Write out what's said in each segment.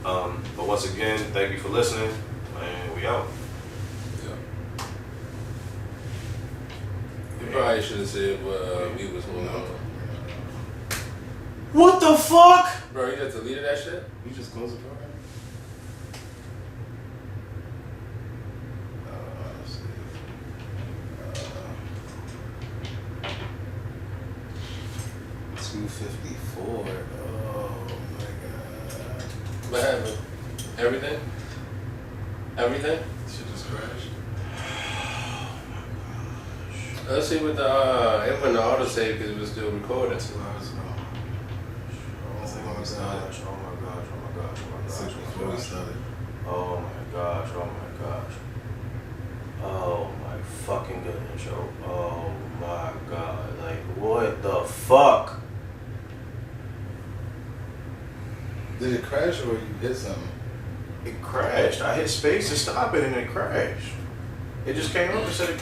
But once again, thank you for listening, and we out. You probably should have said what we was going on. What the fuck? Bro, you just deleted that shit? You just close the program? Let's see. 254. Oh my god. What happened? Everything? Everything? Shit just crashed. Let's see what the, it went to autosave because it was still recording. 2 hours ago. That's like when we started. Oh my gosh, oh my gosh, oh my gosh. 6 before we started. Oh my gosh, oh my gosh. Oh my fucking goodness, yo. Oh my god. Like, what the fuck? Did it crash or you hit something? It crashed. I hit space to stop it and it crashed. It just came up and said,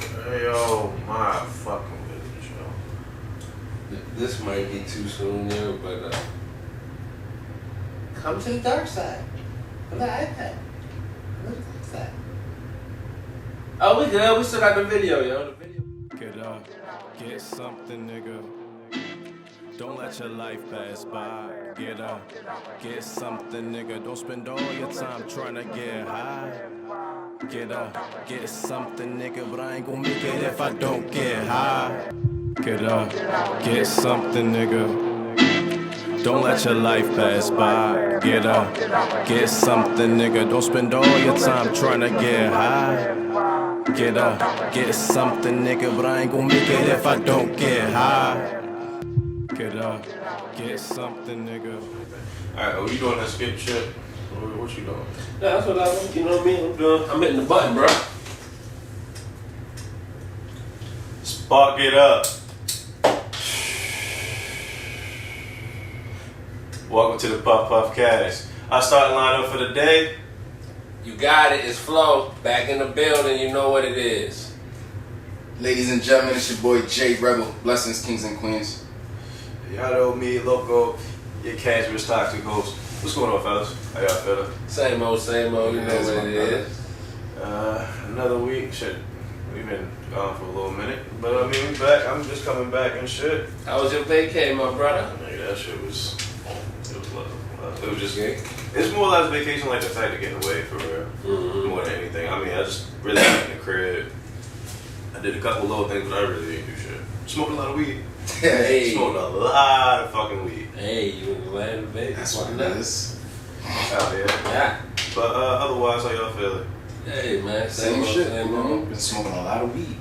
oh my fucking goodness, yo. This might be too soon there, but come to the dark side. Come to the iPad. Come to the dark side. Oh, we good. We still got the video, yo. The video. Get up, get something, nigga. Don't let your life pass by. Get up, get something, nigga. Don't spend all your time trying to get high. Get up, get something, nigga. But I ain't gonna make it if I don't get high. Get up, get something, nigga. Don't let your life pass by. Get up, get something, nigga. Don't spend all your time trying to get high. Get up, get something, nigga. But I ain't gonna make it if I don't get high. Get up, get something, nigga. Alright, are you doing that skip shit? What you doing? Yeah, that's what I, you know what I mean? I'm doing. I'm hitting the button, bro. Spark it up. Welcome to the Puff Puff Cast. Our starting lineup for the day. You got it. It's Flo. Back in the building. You know what it is. Ladies and gentlemen, it's your boy Jay Rebel. Blessings, kings and queens. Y'all know me, Loco, your Cashman's Toxic host. What's going on, fellas? How y'all feeling? Same old, same old. You know what it is. Another week. Shit, we've been gone for a little minute. But I mean, we back. I'm just coming back and shit. How was your vacay, my brother? Nigga, that shit was, it was just, it's more or less vacation, like the fact of getting away for real, more than anything. I mean, I just really got in the crib. I did a couple little things, but I really didn't do shit. Smoked a lot of weed. Hey. Smoked a lot of fucking weed. Hey, you in the land of Vegas. That's what it is. Oh, yeah. Yeah. But otherwise, how y'all feeling? Hey, man. Same old, shit. same You know, old. been smoking a lot of weed.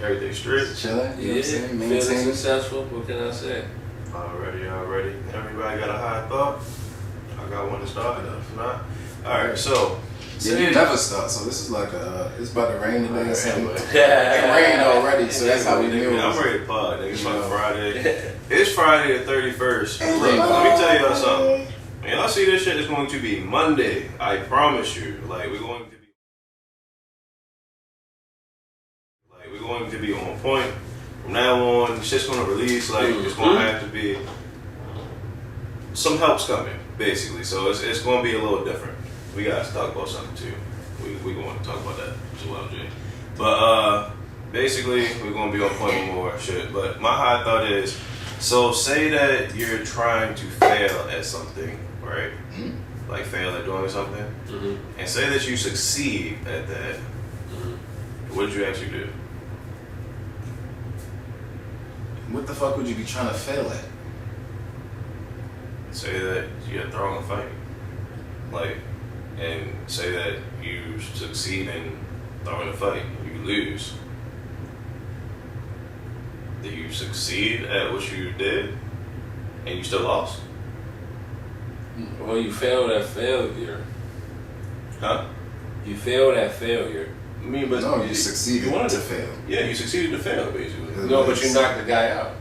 Everything straight? Chilling. You know what I'm Yeah, saying? feeling Maintaining. successful. What can I say? Already. Everybody got a high thought? I got one to start. If not, alright, so. Yeah, you never start. So this is like it's about to rain today or something. Anyway. It rained already, so that's how we knew. I'm ready to pod, nigga. It's Yeah. fucking Friday. It's Friday the 31st. Look, let me tell y'all something. When y'all see this shit, it's going to be Monday. I promise you. Like, we're going to be on point. From now on, shit's going to release. Like, it's going to have to be some help's coming, basically. So it's going to be a little different. We got to talk about something too. We going to talk about that as well, Jay. But basically, we're going to be on point with more shit. But my high thought is, so say that you're trying to fail at something, right? Mm-hmm. Like fail at doing something, and say that you succeed at that. What did you actually do? What the fuck would you be trying to fail at? Say that you're throwing a fight, like, and say that you succeed in throwing a fight, you lose. Did you succeed at what you did, and you still lost? Well, you failed at failure. Huh? You failed at failure. I mean, but No, you succeeded you wanted to fail. Yeah, you succeeded to fail, basically. No, but you knocked the guy out.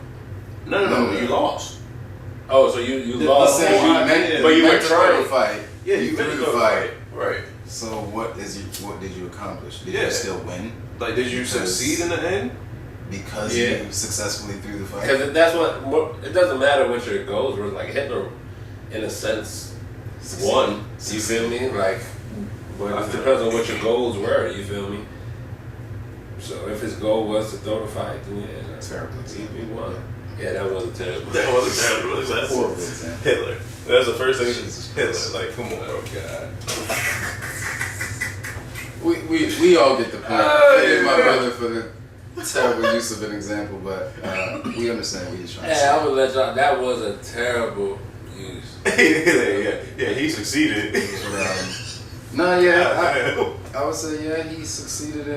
No, you lost. Oh, so you lost. Let's say you meant, but you meant were to throw trying. the fight. Yeah, you meant threw to the throw the fight. Right. So what did you accomplish? Did Yeah. you still win? Like, did you succeed in the end? Because Yeah. you successfully threw the fight? Because that's what it doesn't matter what your goals were. Like Hitler, in a sense, one. You feel me? Like, but it depends on what your goals were. You feel me? So if his goal was to throw the fight, then yeah, that's Terrible he example. won. Yeah, that wasn't terrible. That wasn't terrible. That's Horrible example. Hitler. That's the first thing. Jesus Hitler. Christ. Like, come on, bro. God. We all get the point. Oh, It is my yeah. brother for the terrible use of an example, but we understand what he's trying to Yeah, I say. would let y'all. That was a terrible use. yeah, he succeeded. No, yeah, I would say yeah, he succeeded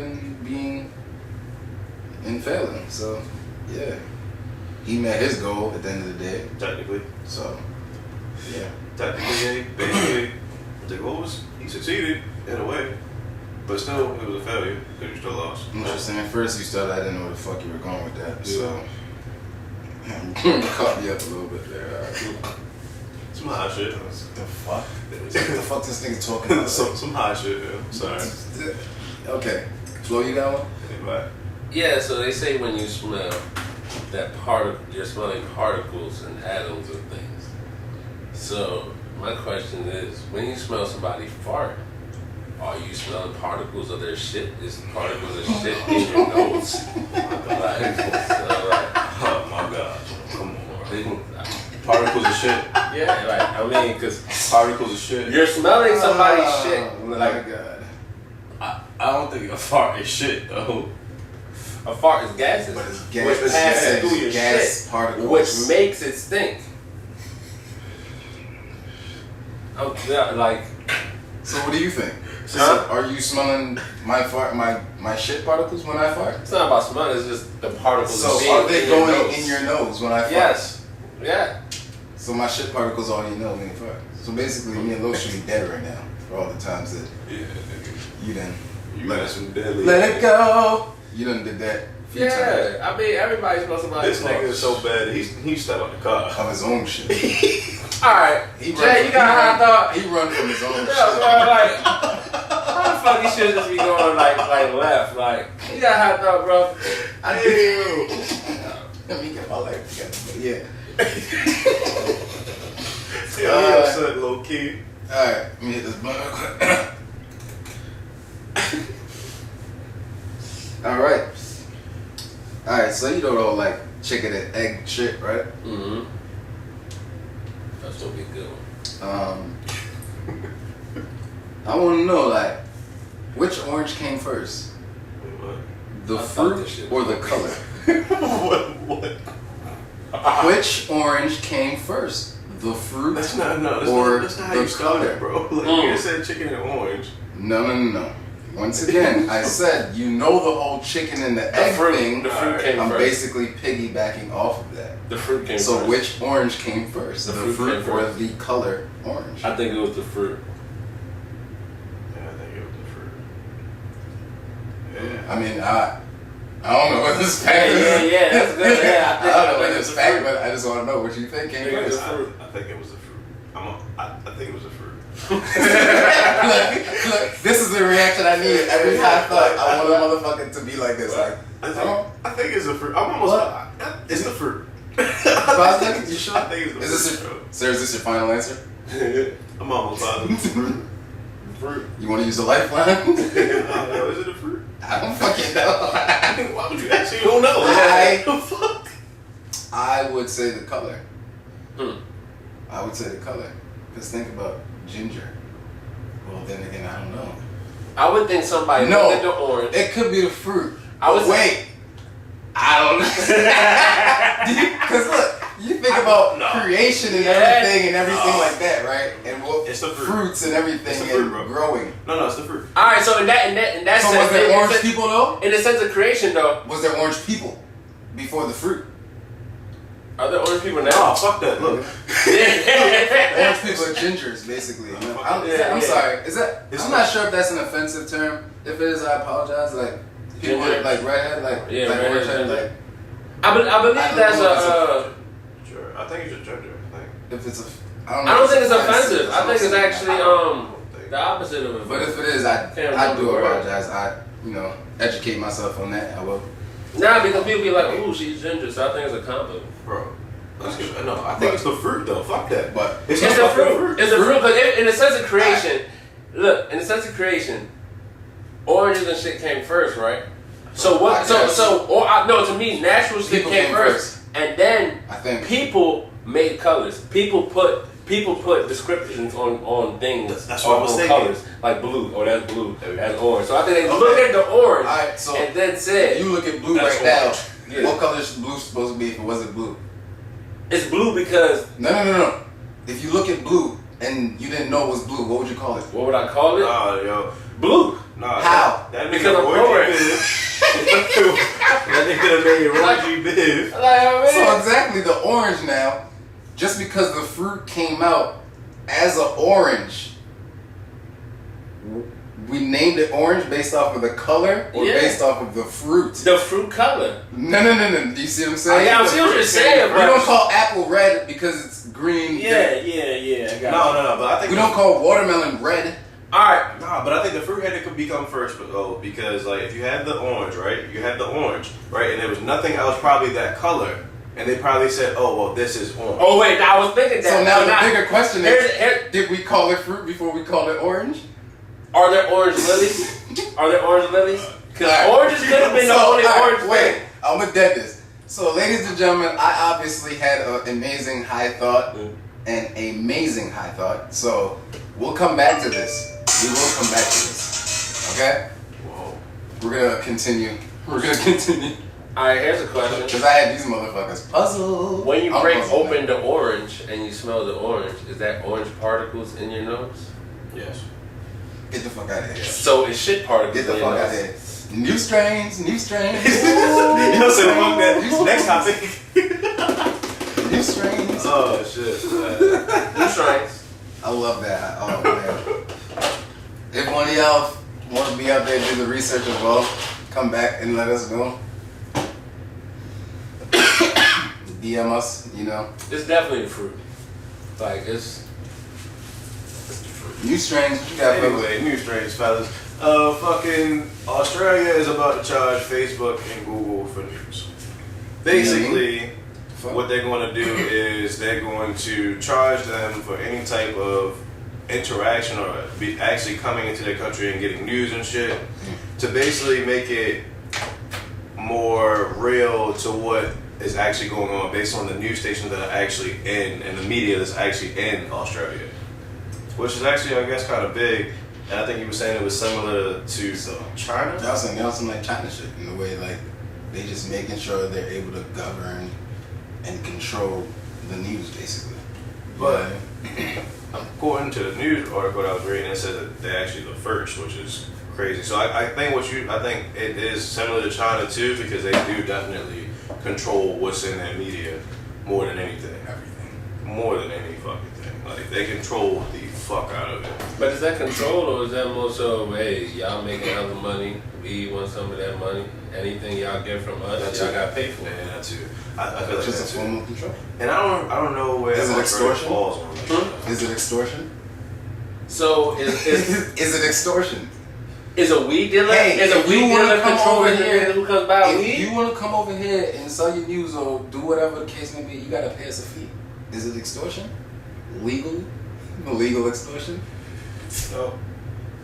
in failing. So yeah, he met his goal at the end of the day. Technically, So yeah, yeah, basically, the goal was he succeeded in a way, but still it was a failure because you still lost. interesting. At first you started, I didn't know where the fuck you were going with that. So caught me up a little bit there. Some high shit. What the fuck? What the fuck this nigga talking about? some high shit. Man. Sorry. Okay, Flo, you got one? Anyway. Yeah, so they say when you smell that you're smelling particles and atoms of things. So my question is, when you smell somebody fart, are you smelling particles of their shit? Is particles of shit in your nose? Oh my god. Come on. Particles of shit. Yeah, like I mean, because Particles of shit. you're smelling somebody's shit. Oh my Like god. I don't think a fart is shit though. a fart is gases, But it's which gas, passes through your gas shit, particles. which makes it stink. Like, So what do you think? Huh? Are you smelling my fart, my shit particles when I fart? it's not about smelling; it's just the particles. So of being are they in your going nose. in your nose when I fart? Yes. Yeah. So my shit particles are in your nose when you fart. So basically, me and Lo should be dead right now for all the times that Yeah, nigga. you done You got some deadly. let it go. You done did that a few times Yeah. I mean, everybody smells somebody. This nigga is so bad that he stepped out the car. of his own shit. All right, Jay, you got a hot dog. He run from his own Yeah, shit. bro, like, how the fuck you should just be going like left? Like, you got a hot dog, bro. I do. Let me get my life together. Yeah. Yeah, he upset low key. All right, let me hit this blunt real quick. All right. So you know the whole like chicken and egg shit, right? Mm-hmm. That's gonna be a good one. I want to know like which orange came first, Wait, what? the I thought this fruit shit or was the over. color? what? Which orange came first, the fruit? That's not Or that's not how the you spell color. that, bro. Like, Mm. you just said chicken and orange. No. Once again, I said you know the whole chicken and the egg thing. The fruit came I'm first. basically piggybacking off of that. The fruit came So first. which orange came first? The The fruit fruit came or first. the color orange? I think it was the fruit. Yeah, I think it was the fruit. Yeah. I mean, I don't know what this fact Yeah, is. that's good. Yeah, I don't know what think this it's fact, the but I just want to know what you think came I think first. it's fruit. I think it was the fruit. I think it was the fruit. look, this is the reaction I need every time I thought I want a motherfucker to be like this. Like, I think it's the fruit. I'm almost. What? It's the fruit. positive? You sure? I think it's the Is this fruit. your, sir? Is this your final answer? I'm almost positive. It's the fruit. Fruit. You want to use a lifeline? I don't know. Is it the fruit? I don't fucking know. Why would you ask? You don't know. I- Fuck. I would say the color. Hmm. I would say the color. Because think about ginger. Well, then again, I don't know. I would think somebody No. looked at the orange. It could be the fruit. I would Wait. I don't know. Because look, you think about creation and Yeah. everything No. like that, right? And what It's the fruit. fruits and everything It's the fruit, and bro. growing. No, it's the fruit. All right, so in that So sense, was there in orange the sense- people though? in the sense of creation, though, Was there orange people before the fruit? are there orange people Oh, now? fuck that. Look. Orange people are gingers, basically. You know? I'm sorry. Is that? It's I'm not- not sure if that's an offensive term. If it is, I apologize. Like people Ginger. with, like redhead, like Yeah, like redhead, orange head, ginger. like I believe I don't that's know if a. Sure. I think it's just ginger. I think. if it's a. I don't think it's offensive. That's I what think it's I'm saying. actually the opposite of But offensive. if it is, I Can't do remember the word. apologize. I educate myself on that. I will. Nah, because people be like, "Ooh, she's ginger," so I think it's a compliment. Bro. No, I think it's the fruit though. Fuck that. But It's not the fucking fruit. It's the fruit. Because in the sense of creation, look, in the sense of creation, oranges and shit came first, right? So what? No, to me, natural shit People came came first, and then I think people made colors. People put descriptions on things. That's what I was on thinking. colors, like blue. Oh, that's blue. That's orange. So I think they looked at the orange Alright, so and then said, you look at blue That's right now. orange. Yeah. What color is blue supposed to be if it wasn't blue? "It's blue because No. If you look at blue and you didn't know it was blue, what would you call it? what would I call it? Nah, yo. Blue." Nah. How? That Because nigga I'm orgy orange. big. That nigga made it orgy big. So exactly the orange now, just because the fruit came out as an orange, we named it orange based off of the color or Yeah. based off of the fruit? The fruit color. No. Do you see what I'm saying? Yeah, I see what you're saying, We don't but call apple red because it's green. yeah. I got No, but I think We don't call watermelon red. All right. Nah, but I think the fruit had to become first, because like if you had the orange, right? You had the orange, right? And there was nothing else probably that color, and they probably said, "Oh, well, this is orange." Oh wait, I was thinking that. So now but the not- bigger question Here's- is, here- did we call it fruit before we called it orange? Are there orange lilies? Are there orange lilies? Because Alright. oranges could have been the So, only alright, orange wait, thing. I'm gonna dead this. So, ladies and gentlemen, I obviously had an amazing high thought, an amazing high thought. So, we'll come back to this. We will come back to this. Okay? Whoa. We're gonna continue. All right, here's a question. Because I had these motherfuckers puzzled. When you I'm break puzzled, open man. the orange and you smell the orange, is that orange particles in your nose? Yes. Get the fuck out of here. So it's shit particles. Get the in your fuck out of nose. here. New strains. You know, so fuck that. Next topic. New strains. Oh shit. New strains. I love that. Oh man. If one of y'all want to be out there and do the research as well, come back and let us know. DM us, you know. It's definitely a fruit. Like it's the fruit. New strains, what you got, fellas? Anyway, new strains, fellas. Fucking Australia is about to charge Facebook and Google for news. Basically, Fuck. what they're going to do is they're going to charge them for any type of interaction or be actually coming into their country and getting news and shit to basically make it more real to what is actually going on based on the news stations that are actually in and the media that's actually in Australia, which is actually, I guess, kind of big. And I think you were saying it was similar to China. Y'all saying y'all some like China shit in a way, like they just making sure they're able to govern and control the news, basically. But according to the news article that I was reading, it said that they're actually the first, which is crazy. So I think it is similar to China too, because they do definitely control what's in their media more than anything. Everything. More than any fucking thing. Like they control the fuck out of it. But is that control or is that more so, hey, y'all making other money, we want some of that money, anything y'all get from us, That's y'all it. got to pay for it. Yeah, that too. I feel like Just that a form too. of control. And I don't know where Is it Australia extortion? falls on that. Is it extortion? So is Is it extortion? is a weed dealer? Hey, is a if you weed wanna dealer come over controlling here- who comes by If weed? you want to come over here and sell your news or do whatever the case may be, you gotta pay us a fee. Is it extortion? Legal? Illegal extortion? No,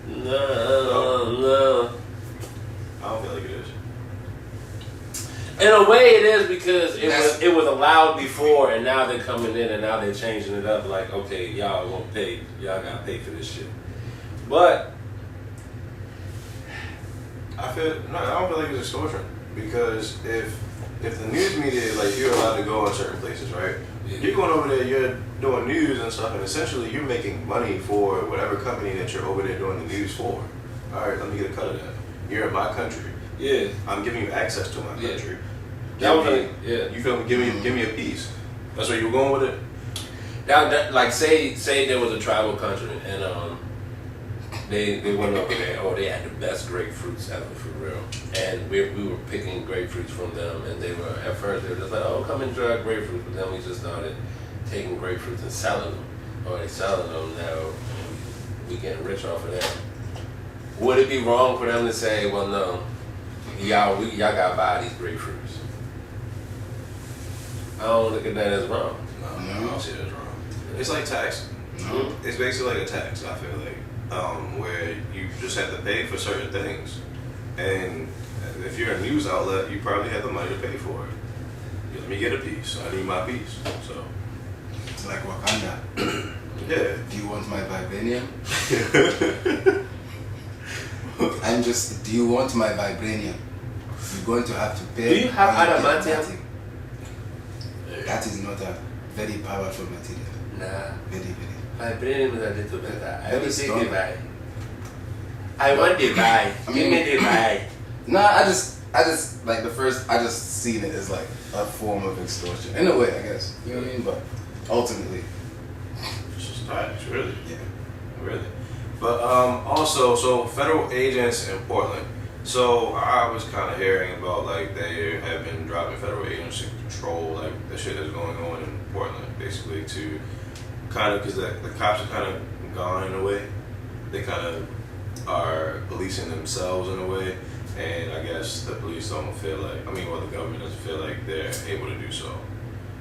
No. I don't feel like it is. In a way, it is because That's- it was allowed before, and now they're coming in and now they're changing it up. Like, okay, y'all won't pay, y'all gotta pay for this shit. But I don't feel like it's extortion because if the news media, like, you're allowed to go in certain places, right? Yeah. You're going over there, you're doing news and stuff, and essentially you're making money for whatever company that you're over there doing the news for. All right, let me get a cut of that. You're in my country. yeah, I'm giving you access to my Yeah. country. that was Give me- like, yeah. You feel me? Give me a piece. That's where you were going with it. That like say there was a tribal country and they went over there. Oh, they had the best grapefruits ever for real, and we were picking grapefruits from them, and they were at first they were just like, oh, come and try grapefruits, but then we just started taking grapefruits and selling them. Or they selling them now. We getting rich off of that. Would it be wrong for them to say, well, no, y'all got to buy these grapefruits? I don't look at that as wrong. No, I No. don't see that as wrong. It's like tax. No. It's basically like a tax, I feel like, where you just have to pay for certain things. And if you're a news outlet, you probably have the money to pay for it. Let me get a piece. I need my piece. So, It's like Wakanda. yeah. Do you want my vibranium? Do you want my vibranium? You're going to have to pay. Do you have for your adamantium? adamantium. That is not a very powerful material. Nah. Very. Vibranium is a little better. I Very will take strong. the vibe. I want the vibe. I Give me the vibe. Nah, I just like I just seen it as like a form of extortion. In a way, I guess. You know what I mean? But ultimately, It's just tax, really. yeah. Really. But also, so federal agents in Portland. So I was kind of hearing about like they have been dropping federal agents to control like the shit that's going on in Portland, basically to kind of because the cops are kind of gone in a way. They kind of are policing themselves in a way, and I guess the police don't feel like the government doesn't feel like they're able to do so.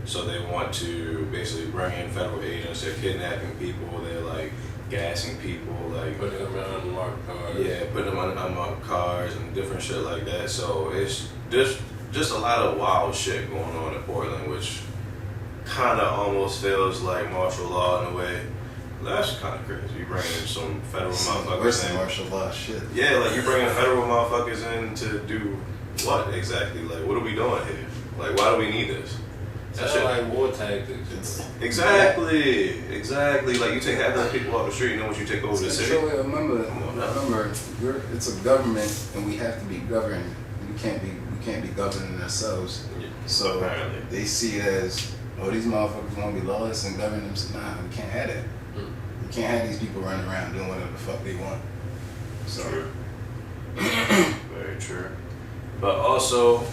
So they want to basically bring in federal agents. They're kidnapping people. They're like gassing people, like Put them on unmarked cars. yeah, putting them on unmarked cars and different shit like that. So it's just a lot of wild shit going on in Portland, which kind of almost feels like martial law in a way. That's kind of crazy. You bring in some federal Worse motherfuckers than in. martial law shit. Yeah, like you bringing federal motherfuckers in to do what exactly? Like, what are we doing here? Like, why do we need this? That That's shit. like war tactics. It's Exactly. Like you take half the people off the street, and then once you take over the city. control. Remember, Come on now. it's a government, and we have to be governed. We can't be governing ourselves. So Apparently. they see it as, oh, these motherfuckers want to be lawless and govern themselves. Nah, we can't have that. We can't have these people running around doing whatever the fuck they want. So True. Very true. But also,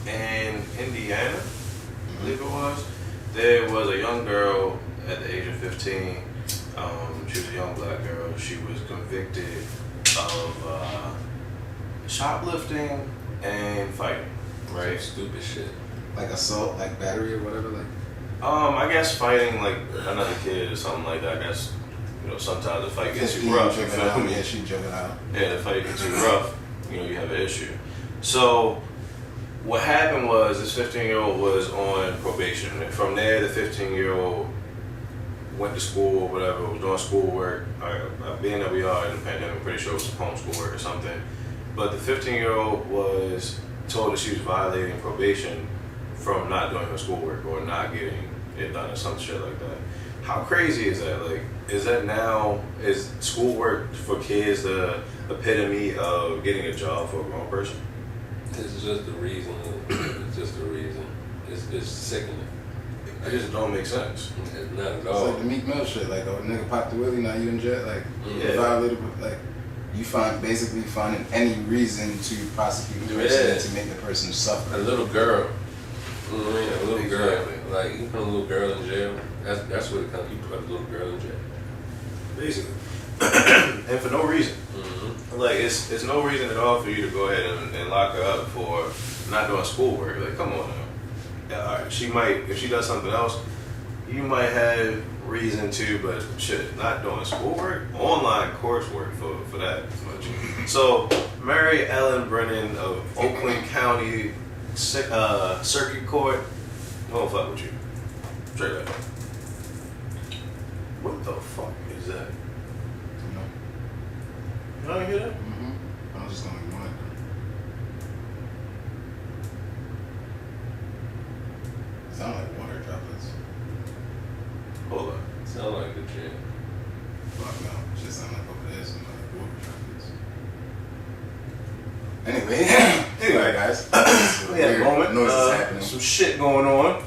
in Indiana, I believe it was, there was a young girl at the age of 15. She was a young black girl. She was convicted of shoplifting and fighting. Right. Stupid shit. like assault, like battery or whatever, like. I guess fighting like another kid or something like that. I guess sometimes the fight gets you rough. You feel me? Yeah, she jumping out. Yeah, the fight gets you rough, you have an issue. So what happened was this 15-year-old was on probation. And from there, the 15-year-old went to school or whatever, was doing schoolwork. Being that we are in the pandemic, I'm pretty sure it was some homeschoolwork or something. But the 15-year-old was told that she was violating probation from not doing her schoolwork or not getting it done or some shit like that. How crazy is that? Like, is schoolwork for kids the epitome of getting a job for a grown person? It's just the reason. It's just the reason. It's sickening. It just don't make sense. It's not at It's all. like the Meek Mill shit, like, oh, nigga popped the willie, now you in jail, like, Yeah. you violated, like, you basically finding any reason to prosecute the person Yeah. and to make the person suffer. A little girl. You know what I mean? A little girl. Exactly. Like, you put a little girl in jail. That's what it comes. You put a little girl in jail. Basically. And for no reason. Mm-hmm. Like, it's no reason at all for you to go ahead and lock her up for not doing schoolwork. Like, come on now. Yeah, all right, she might, if she does something else, you might have reason to, but shit, not doing schoolwork, online coursework for that much. So, Mary Ellen Brennan of Oakland County Circuit Court, I don't fuck with you. Straight up. What the fuck is that? You know? You don't hear that? Mm-hmm. I'm just gonna ignore it. Sound like water droplets. Hold on. Sound like a jam. Fuck no. Shit sound like over there, some like water droplets. Anyway, guys. We had a moment. Noises happening. Some shit going on.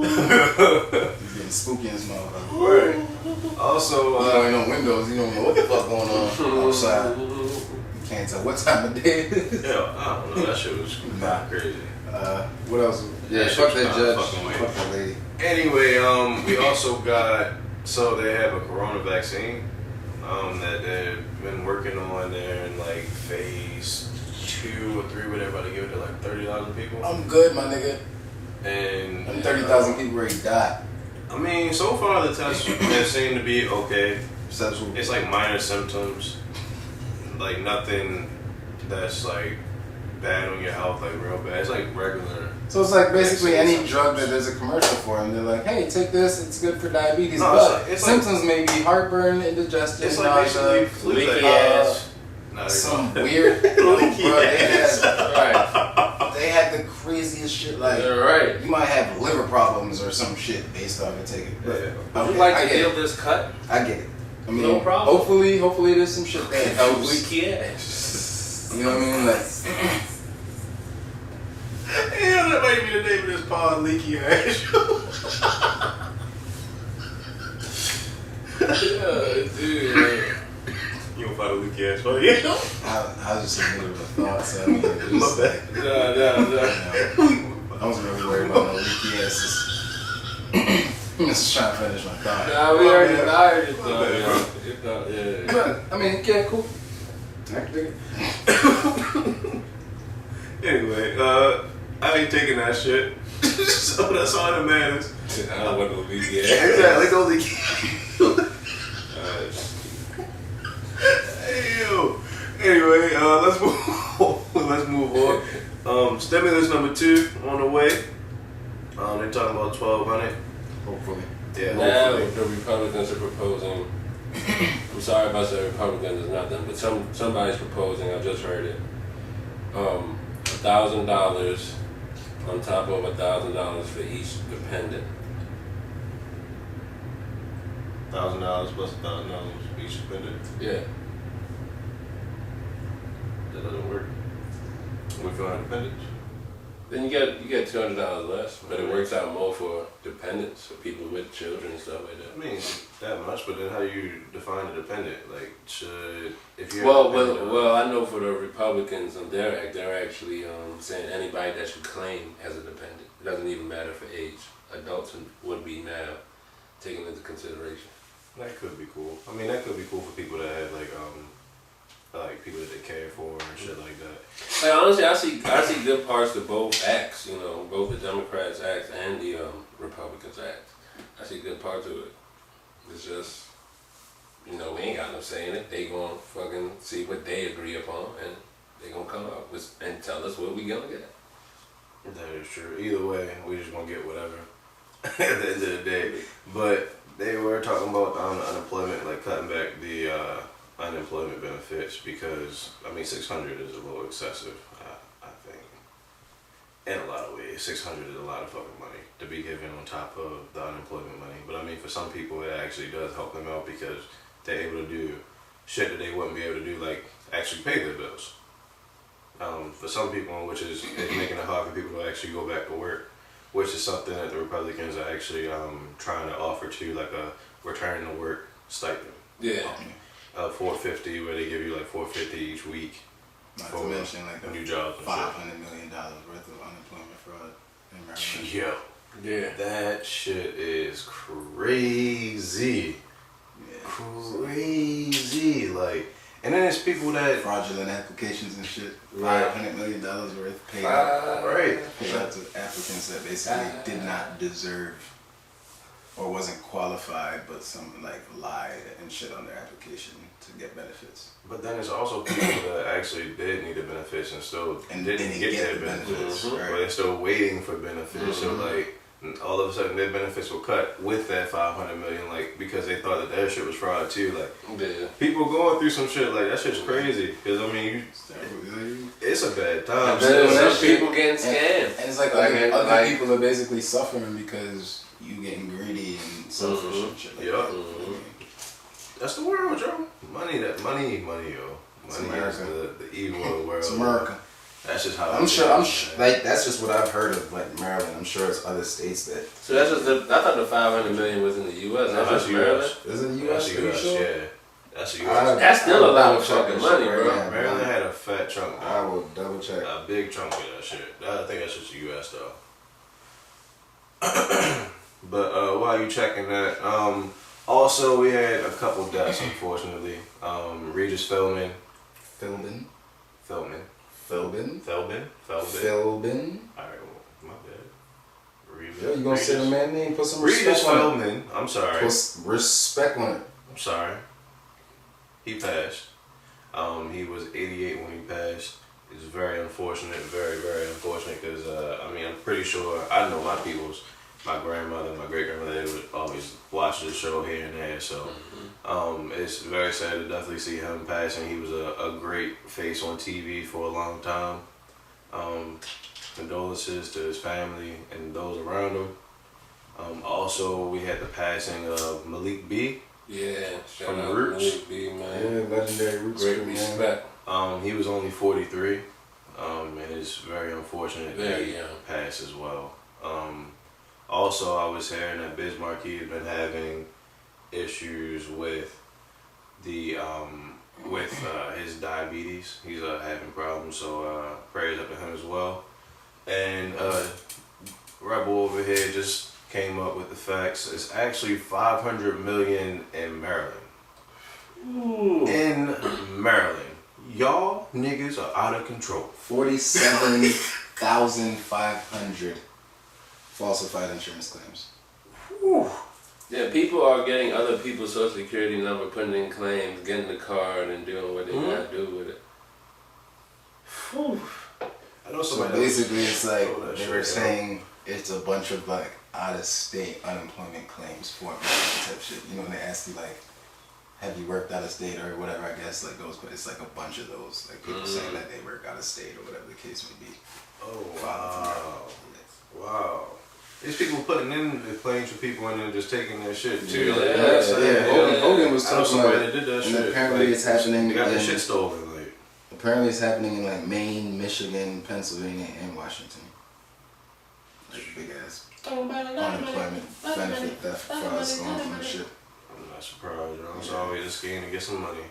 It's getting spooky in this motherfucker. Right. Also, There ain't no windows. You don't know what the fuck going on outside. You can't tell what time of day it is. yeah, I don't know. That shit was Nah. crazy. What else? Yeah, Fuck she was that kinda judge. fucking weird. Fuck that lady. Anyway, we also got, so they have a corona vaccine that they've been working on. They're in like phase 2 or 3 where they're about to give it to like 30,000 people. I'm good, my nigga. And 30,000 people already died. I mean, so far the tests have seemed to be okay. Successful. It's like minor symptoms, like nothing that's like bad on your health, like real bad. It's like regular. So it's like basically any drug that there's a commercial for, and they're like, "Hey, take this. It's good for diabetes." No, but it's like symptoms may be heartburn, indigestion, It's like basically nausea, flu leaky that- ass. Nah, some they- weird. Leaky Bro, ass. they had the craziest shit. Like You're right. you might have liver problems or some shit based off it taking. But Yeah. Would okay, you like I to get heal it. this cut? I get it. I mean, No problem. Hopefully, there's some shit that helps. Leaky ass. You know what I mean? Like, Yeah, that might be the name of this pod, Leaky Ass. Yeah, dude. You don't find a leaky ass, oh yeah? I was just in the middle of a thought, so I mean, it was My just bad. like, Nah. I wasn't really worried about no leaky asses. I'm just trying to finish my thought. Nah, we already died. It's My bad. yeah. But, I mean, yeah, cool. I can dig it. Anyway, I ain't taking that shit. So that's all that matters. I don't want no leaky ass. Exactly, go leaky. Ew. Anyway, let's move on. Let's move on. Stimulus number 2 on the way. They're talking about 1,200. Hopefully. Yeah, Now hopefully. the Republicans are proposing. I'm sorry if I said Republicans, it's not them, but somebody's proposing. I just heard it. $1,000 on top of $1,000 for each dependent. $1,000 plus $1,000 each dependent. Yeah. That doesn't work. We feel independence. Then you get $200 less, but it works out more for dependents, for people with children and stuff like I that. mean, that much, but then how do you define a dependent? Like, should if you're Well, I know for the Republicans on their act, they're actually saying anybody that you claim as a dependent. It doesn't even matter for age. Adults would be now taken into consideration. that could be cool. I mean, that could be cool for people that have like people that they care for and shit like that. Like, honestly, I see good parts to both acts. You know, both the Democrats act and the Republicans act. I see good parts of it. It's just, we ain't got no say in it. They gonna fucking see what they agree upon, and they gonna come up with and tell us what we gonna get. That is true. Either way, we just gonna get whatever at the end of the day. But they were talking about unemployment, like cutting back the unemployment benefits because I mean 600 is a little excessive. I think in a lot of ways, 600 is a lot of fucking money to be given on top of the unemployment money. But I mean, for some people, it actually does help them out because they're able to do shit that they wouldn't be able to do, like actually pay their bills. For some people, which is making it hard for people to actually go back to work, which is something that the Republicans are actually trying to offer to, like a return to work stipend. Yeah. $450, where they give you like $450 each week. Not for to mention like new jobs and $500 million worth of unemployment fraud in Maryland. shit. Yo, Yeah. that shit is crazy. Yeah. Crazy. Like, and then there's people that Fraudulent applications and shit. Right. $500 million worth paid out. right. Paid out to applicants that basically did not deserve or wasn't qualified, but some like lied and shit on their application to get benefits. But then there's also people that actually did need the benefits and still And didn't get their benefits. right. But they're still waiting for benefits. So like all of a sudden their benefits were cut with that $500 million, like because they thought that their shit was fraud too. Like Yeah. people going through some shit like that shit's crazy. Cause I mean, it's a bad time. And then So some that shit- people getting scammed. And it's like Like, other like- people are basically suffering because you getting greedy and selfish and shit like Yeah. that. Mhm. That's the world, Joe. Money, yo. It's Money is America. the evil of the world. It's America. That's just how I'm it sure. is, man. Like that's just what I've heard of, like Maryland. I'm sure it's other states that. So that's just I thought the 500 million was in the U.S. No, That's that's just Maryland. Is US. it the That's U.S.? Are you US, sure? yeah. That's the US. That's still a lot of fucking money, bro. Maryland had a fat chunk. I will double check. A big chunk of that shit. I think that's just the U.S. though. But while you checking that, also we had a couple deaths unfortunately. Regis Philbin. Philbin. Alright, well, my bad. Yo, you gonna say the man name? Put some Regis respect on it. Philbin. I'm sorry. Put some respect on it. I'm sorry. He passed. He was 88 when he passed. It's very unfortunate, very, very unfortunate because, I mean, I'm pretty sure, I know my people's, my grandmother, my great-grandmother, they would always watch the show here and there, so it's very sad to definitely see him passing. He was a great face on TV for a long time. Condolences to his family and those around him. Also, we had the passing of Malik B. Yeah, shout From out Roots. Malik B, man. Yeah, legendary Roots. Great crew, man. respect. He was only 43, and it's very unfortunate that Very he young. passed as well. Also, I was hearing that Biz Markie has been having issues with the his diabetes. He's having problems, so prayers up to him as well. And Rebel over here just came up with the facts. It's actually 500 million in Maryland. Ooh. In Maryland. Y'all niggas are out of control. 47,500 falsified insurance claims. Whew. Yeah, people are getting other people's social security number, putting in claims, getting the card, and doing what they gotta do with it. Whew. I know So somebody basically, it's like Oh, that they shit, were yeah. saying it's a bunch of like out of state unemployment claims for American type shit. You know, when they ask you like, have you worked out of state or whatever? I guess like those, but it's like a bunch of those like people saying that they work out of state or whatever the case may be. Oh wow. Wow. These people putting in the claims for people and then just taking their shit too. Yeah, like, yeah, you know what I'm saying? Yeah, Hogan was I know talking somebody about that did that and shit. apparently Like, it's happening They got their in- shit stolen. Like, Apparently, it's happening in like Maine, Michigan, Pennsylvania, and Washington. Like big ass unemployment benefit theft fraud going on and shit. I'm not surprised, you know. It's always a scheme to get some money.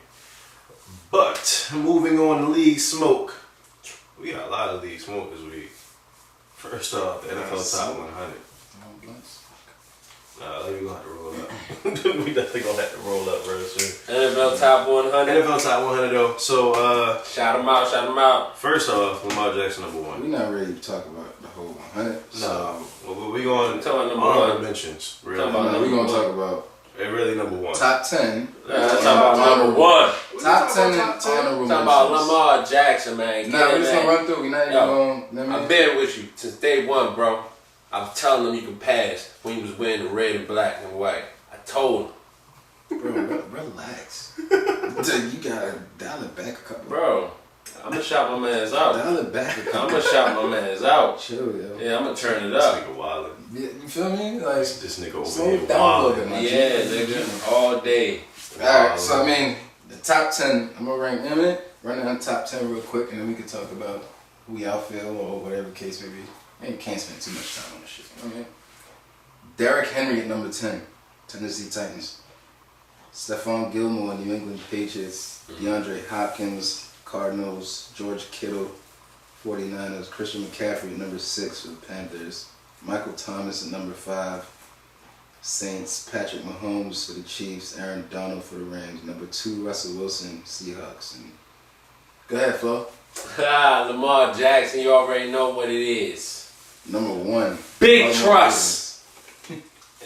But moving on to league smoke. We got a lot of league smoke this week. First off, the NFL Top 100. Nah, we gonna have to roll up. We definitely gonna have to roll up real soon. NFL Top 100. NFL Top 100 though. So Shout them out, shout them out. first off, Lamar Jackson number one. We're not ready to talk about the whole 100. No, well, we going Talking about number honorable one. mentions. Talking Really, about We're going to talk about and really number one. top 10. Let's talk about number one. Top 10 and Top 10? honorable Talking about mentions. Lamar Jackson, man. Nah, Get we're him, just going to man. run through. We're not even Yo, going I've been with you since day one, bro. I was telling them you could pass when you was wearing the red and black and white. I told them. Bro, relax. You got to dial it back a couple. Bro, I'm going to shout my mans out. Dial it back a I'm couple. going to shout my mans out. Chill, yo. Yeah, I'm going to turn it This up. nigga wildin'. Yeah, you feel me? Like, This nigga over slow here it down a little bit, wildin'. man. Yeah, nigga, all day. Alright, so I mean, the top 10, I'm gonna rank them in, run down the top 10 real quick, and then we can talk about who we outfeel or whatever the case may be. And you can't spend too much time on this shit, you know what I mean? Derrick Henry at number 10, Tennessee Titans. Stephon Gilmore, New England Patriots. DeAndre Hopkins, Cardinals. George Kittle, 49ers. Christian McCaffrey at number 6 for the Panthers. Michael Thomas at number 5. Saints, Patrick Mahomes for the Chiefs, Aaron Donald for the Rams. Number 2, Russell Wilson, Seahawks. And go ahead, Flo. Lamar Jackson, you already know what it is. Number 1. Big Lamar trust.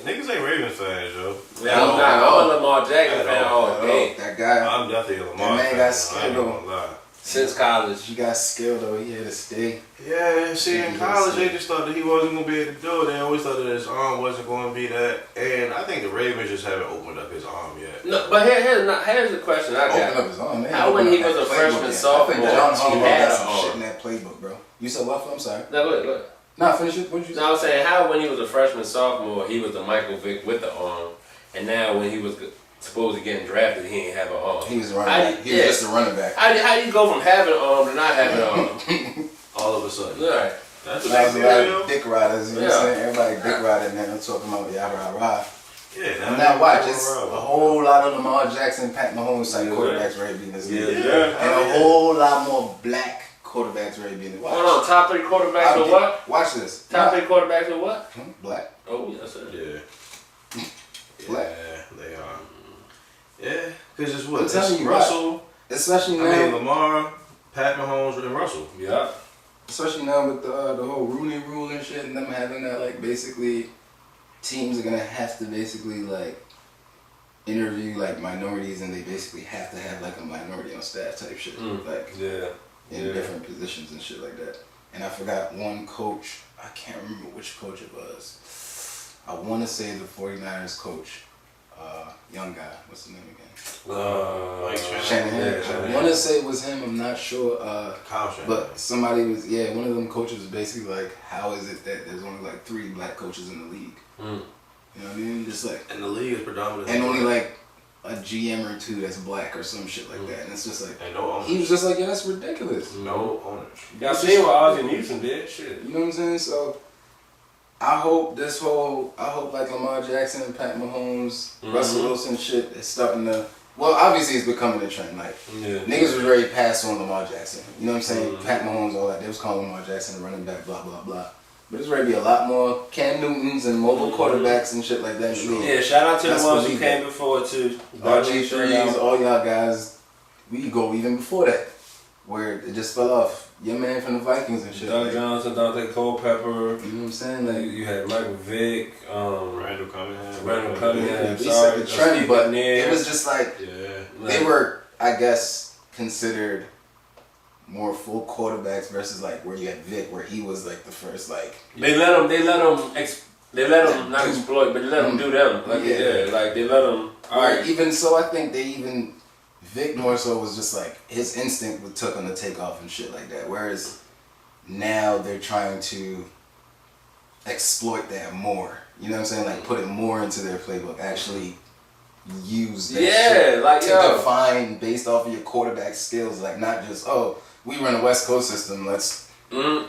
Niggas ain't Ravens fans, yo. Yeah, I'm not. I'm a Lamar Jackson fan all day. That guy, I'm definitely a Lamar man fan. got I scared, ain't though. gonna lie. Since college. he got skilled though. He had to stay. Yeah, see, in Yes, college, sir. they just thought that he wasn't going to be able to do it. They always thought that his arm wasn't going to be that. And I think the Ravens just haven't opened up his arm yet. No, but here's the question I Open got. up his arm, man. How when Open he up was that a playbook freshman, yet. sophomore, I think John he Harbaugh had got an some arm. shit in that playbook, bro. You said what? I'm sorry. No, look. Nah, finish it. What did you say? No, I'm saying how when he was a freshman, sophomore, he was the Michael Vick with the arm, and now when he was supposed to get drafted, he ain't have an arm. He was a running back. He was just a running back. How do you go from having an arm to not having an arm? All of a sudden. All right. That's a Like big a lot deal, of dick riders, you know what I'm saying? Everybody dick riding now talking about yah rah rah. Yeah, Now watch, it's it's a whole lot of Lamar Jackson, Pat Mahomes type quarterbacks ready to be in this league. Yeah. And a whole lot more black quarterbacks ready to be in this league. Hold on, top 3 quarterbacks or what? Watch this. Top 3 quarterbacks or what? Black. Oh, yes, sir. Yeah. Black. Yeah, they are. Yeah, because it's what? I'm telling It's you, Russell, Especially now. I mean, Lamar, Pat Mahomes, and Russell. Yeah. especially now with the whole Rooney Rule and shit, and them having that like basically teams are gonna have to basically like interview like minorities, and they basically have to have like a minority on staff type shit, like in different positions and shit like that. And I forgot one coach. I can't remember which coach it was. I want to say the 49ers coach, young guy. What's the name again? Mike Shanahan. Yeah, I Shanahan. want to say it was him. I'm not sure. Kyle Shanahan. But somebody was, one of them coaches was basically like, how is it that there's only like 3 black coaches in the league? You know what I mean? Just like, And the league is predominantly and only like a GM or 2 that's black or some shit like that. And it's just like, and no owners. he was just like, yeah, that's ridiculous. No owners. Y'all seen what Ozzie Newsome did? Shit. You know what I'm saying? So I hope like Lamar Jackson and Pat Mahomes, Russell Wilson shit is starting to, well, obviously it's becoming a trend. Like, niggas was ready to pass on Lamar Jackson. You know what I'm saying? Pat Mahomes, all that. They was calling Lamar Jackson a running back, blah, blah, blah. But there's ready to be a lot more Cam Newtons and mobile quarterbacks and shit like that. Yeah, shout out to That's the ones what who we came did. before too. RG3s, all y'all guys, we go even before that. Where it just fell off. Your man from the Vikings and shit. Doug like, Johnson, Dante Culpepper. you know what I'm saying? Like, You had Michael Vick, Randall Cunningham. Randall Cunningham. we set the trend, but Nair. it was just like, Yeah. they were, I guess, considered more full quarterbacks versus like where you had Vic, where he was like the first like. They let them not exploit, but they let them do them. Like Yeah. they let them. Right. Even so, I think Vic more so was just like his instinct took on the takeoff and shit like that. Whereas now they're trying to exploit that more. You know what I'm saying? Like put it more into their playbook. Actually use that shit like to define based off of your quarterback skills. Like not just, oh, we run a West Coast system,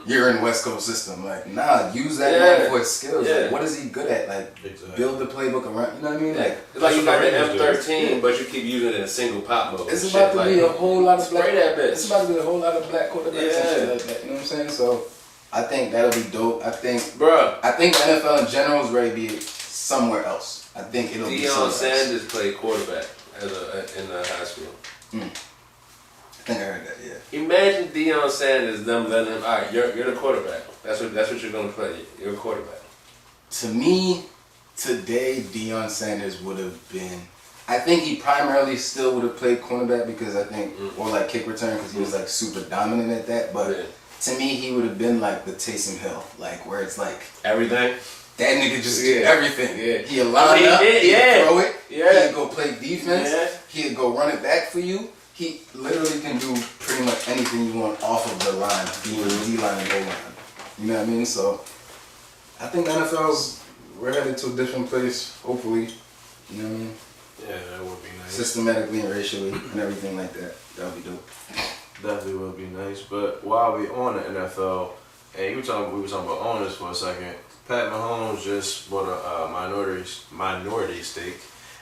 you're in West Coast system. Like, nah, use that man for his skills. Yeah. Like, what is he good at? Like, build the playbook around, you know what I mean? Like, It's like you got the That's what M13, but you keep using it in a single pop mode. it's Shit, about to like, be a whole lot of black. spray that bitch. It's about to be a whole lot of black quarterbacks and shit like that. You know what I'm saying? So, I think that'll be dope. I think Bruh, the NFL in general is ready to be somewhere else. I think it'll be Deion somewhere else. Sanders played quarterback in high school. I think I heard that. Yeah. Imagine Deion Sanders them letting him. All right, you're the quarterback. That's what you're gonna play. You're a quarterback. To me, today Deion Sanders would have been. I think he primarily still would have played cornerback because I think, or like kick return because he was like super dominant at that. But to me, he would have been like the Taysom Hill, like where it's like Everything. that nigga just did everything. Yeah. He'd line up, he'd throw it, Yeah. he'd go play defense, he'd go run it back for you. He literally can do pretty much anything you want off of the line, being D-line and O-line. You know what I mean? So I think the NFL's, we're headed to a different place, hopefully. You know what I mean? Yeah, that would be nice. Systematically and racially and everything like that. That would be dope. Definitely would be nice. But while we on the NFL, and we were talking about owners for a second. Pat Mahomes just bought a minority stake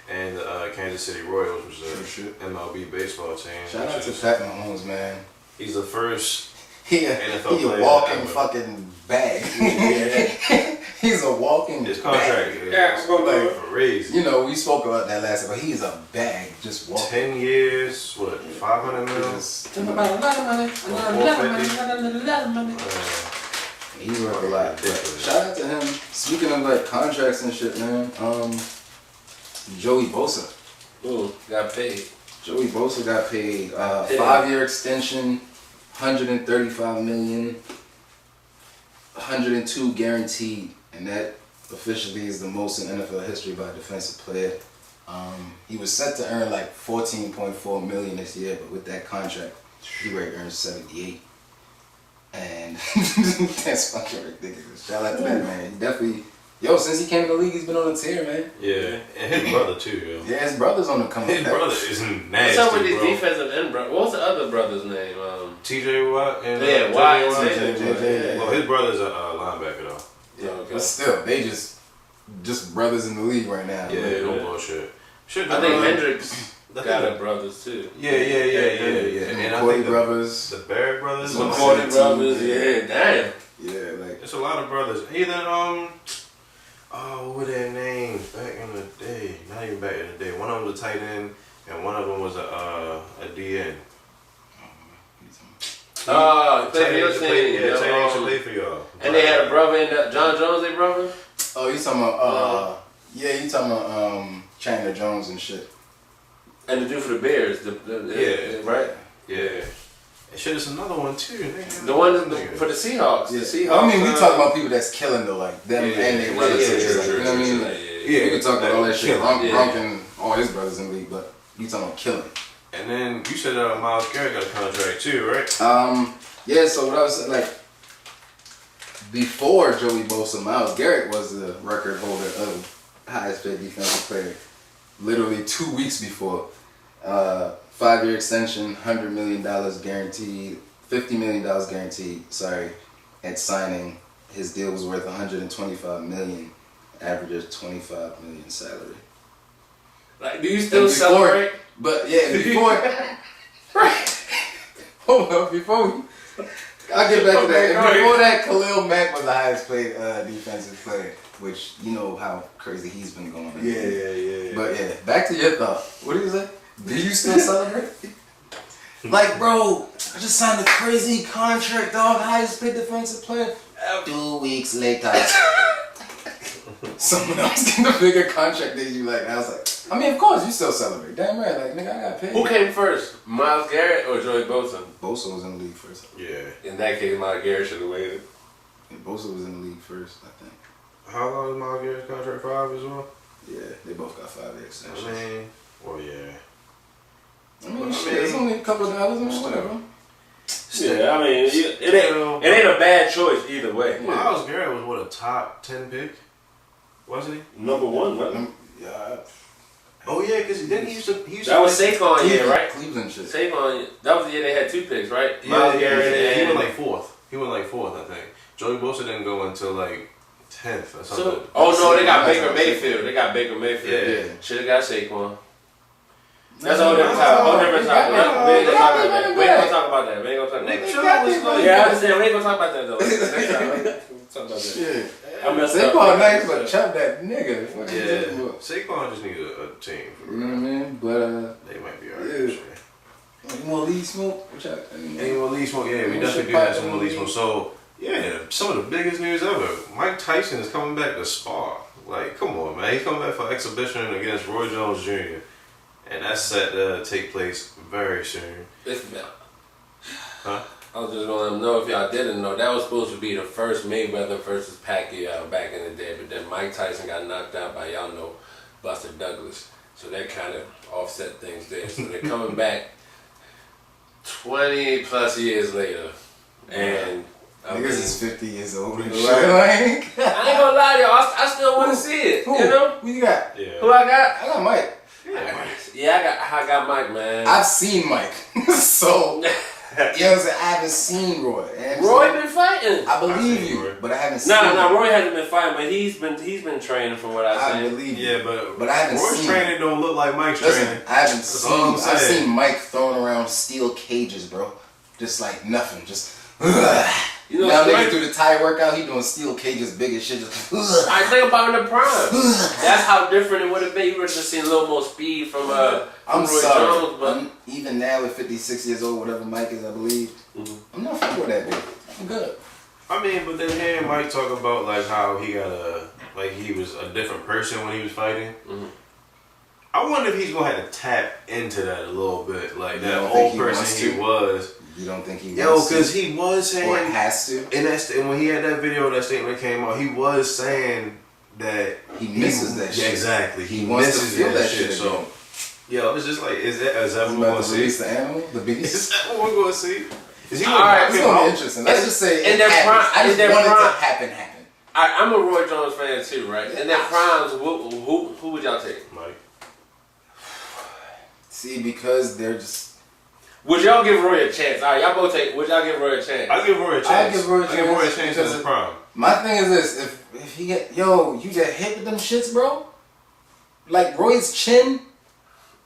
in the Kansas City Royals, which is a MLB baseball team. Shout out to Pat Mahomes, man. He's the first He NFL a player walking ever. fucking bag. He's a walking His bag. contract is like crazy. You know, we spoke about that last time, but he's a bag, just walking. 10 years, what, 500 mil? He's worth a lot. But shout out to him. Speaking of like contracts and shit, man. Joey Bosa. Ooh, got paid. Joey Bosa got paid 5-year extension, $135 million, 102 guaranteed, and that officially is the most in NFL history by a defensive player. He was set to earn like $14.4 million this year, but with that contract, he already earned 78. And that's fucking ridiculous. Shout out to that man. He definitely, since he came to the league, he's been on a tear, man. Yeah, and his brother too, yo. Yeah, his brother's on the come up. His brother is nasty, What's up with these bro. defensive end brothers? What was the other brother's name? TJ Watt and Watt. JJ. Well, his brother's a linebacker though. Yeah, Okay. but still, they just brothers in the league right now. Yeah, Like, no bullshit. Shit, I think the- Hendricks I got think a brothers too. Yeah. And And I McCoy think brothers. the Barrett brothers. The McCoy 17, brothers, yeah. yeah, damn. Yeah, like It's a lot of brothers. Either what were their names back in the day? Not even back in the day. One of them was a tight end, and one of them was a DN. Oh, play for Teddy your used to play, team. yeah, Teddy used to um, play for y'all. And they had a brother in that. John Jones, their brother? Oh, you talking about? Yeah, you talking about Chandler Jones and shit. And the dude for the Bears. Yeah. Right? Yeah. And shit, it's another one too. The one for the Seahawks. Yeah. The Seahawks. I mean, we talking about people that's killing the like them and their relatives. Like, you know what I mean? Like, Yeah, we can talk about all that shit. killing. Gronk and all his brothers in the league, but you talking about killing. And then you said Myles Garrett got a contract too, right? Yeah. So what I was like, before Joey Bosa, Myles Garrett was the record holder of highest paid defensive player. Literally 2 weeks before. 5-year extension, $100 million guaranteed, $50 million guaranteed. Sorry, at signing, his deal was worth $125 million, averages $25 million salary. Like, do you still celebrate? But yeah, before. Right. Hold on, before we. I'll get back to that. And before that, Khalil Mack was the highest paid defensive player, which you know how crazy he's been going. Yeah. But yeah, back to your thought. What did you say? Do you still celebrate? Like, bro, I just signed a crazy contract, dog. Highest paid defensive player. 2 weeks later. Someone else getting a bigger contract than you. Like, I was like, I mean, of course, you still celebrate. Damn right. Like, nigga, I got paid. Who came first? Myles Garrett or Joey Bosa? Bosa was in the league first. Yeah. In that case, Myles Garrett should have waited. Yeah, Bosa was in the league first, I think. How long is Myles Garrett's contract? 5 as well? Yeah, they both got 5-year extensions. I mean, well, yeah. I mean, shit, it's only a couple of dollars, man, whatever. Yeah, I mean, it ain't a bad choice either way. Myles Garrett was what, a top 10 pick? Was he? Number one, wasn't Yeah. Oh yeah, because then he used to. That was Saquon year, right? Cleveland shit. Saquon, that was the year they had 2 picks, right? Yeah, Myles Garrett he and... went like 4th. He went like 4th, I think. Joey Bosa didn't go until like 10th or something. So, oh no, they got Baker Mayfield. They got Baker Mayfield. Yeah. Should have got Saquon. That's a whole different topic. Whole different topic. We ain't gonna talk about that. We ain't gonna talk about that. We ain't gonna talk about Nick that. Chubb was like, Yeah, I understand. We ain't gonna talk about that though. Next time, we'll talk about that. Yeah. I messed They up. call nice, but chop that nigga. What you yeah. talking about? Saquon just needed a team. You know what I mean? But, They might be alright. Yeah. Sure. you want lead smoke? What y'all? Any more lead smoke? Yeah, we Any definitely shit do have poppin' some more in lead the smoke. league? So, yeah, some of the biggest news ever. Mike Tyson is coming back to spar. Like, come on, man. He's coming back for exhibition against Roy Jones Jr. And that's set to take place very soon. Huh? I was just gonna know if y'all didn't know that was supposed to be the first Mayweather versus Pacquiao back in the day, but then Mike Tyson got knocked out by y'all know Buster Douglas, so that kind of offset things there. So they're coming back 20 plus years later, and I mean, Niggas is 50 years old and Right. shit. Like, I ain't gonna lie to y'all, I still want to see it. who? You know Who you got? Yeah. who I got? I got Mike. I got Mike, man. I've seen Mike. So, you know what I'm saying? I haven't seen Roy. Roy been fighting. I believe I've seen you, Roy. but I haven't seen No, him. Roy hasn't been fighting, but he's been training from what I I've seen. believe you. Yeah, but I haven't Roy's seen training don't look like Mike's Listen, training. I haven't That's all I'm seen. I've saying. seen Mike throwing around steel cages, bro. Just like nothing. Just. You know, now Mike- nigga do the Thai workout. He doing steel cages, big as shit. Just. I think about in the prime. That's how different it would have been. You would have just seen a little more speed from I'm Roy sorry. Jones, but Even now, at 56 years old, whatever Mike is, I believe, I'm not fucking with that dude. I'm good. I mean, but then hearing Mike talk about like how he got he was a different person when he was fighting. Mhm. I wonder if he's gonna have to tap into that a little bit, like You that don't old think he person wants he to? was. You don't think he Yo, wants to? because he was saying, Or has to? and when he had that video, that statement came out, he was saying that He misses that yeah, shit. exactly. He wants to misses feel that shit So, again. yo, it's just like, is that He's what we're about gonna to see? release the animal, the Is beast. that what we're gonna see? Is he All gonna right, knock It's him gonna be out? interesting. Let's just say in it their happens. prime- I in just their want it to prime- happen. I'm a Roy Jones fan too, right? In their primes, who would y'all take? Mike. See, because they're just. Would y'all give Roy a chance? All right, y'all both take. Would y'all give Roy a chance? I'll give Roy a chance. I'll give Roy a I'll give Roy a chance chance in because his prime. My thing is this: if he get you get hit with them shits, bro. Like Roy's chin,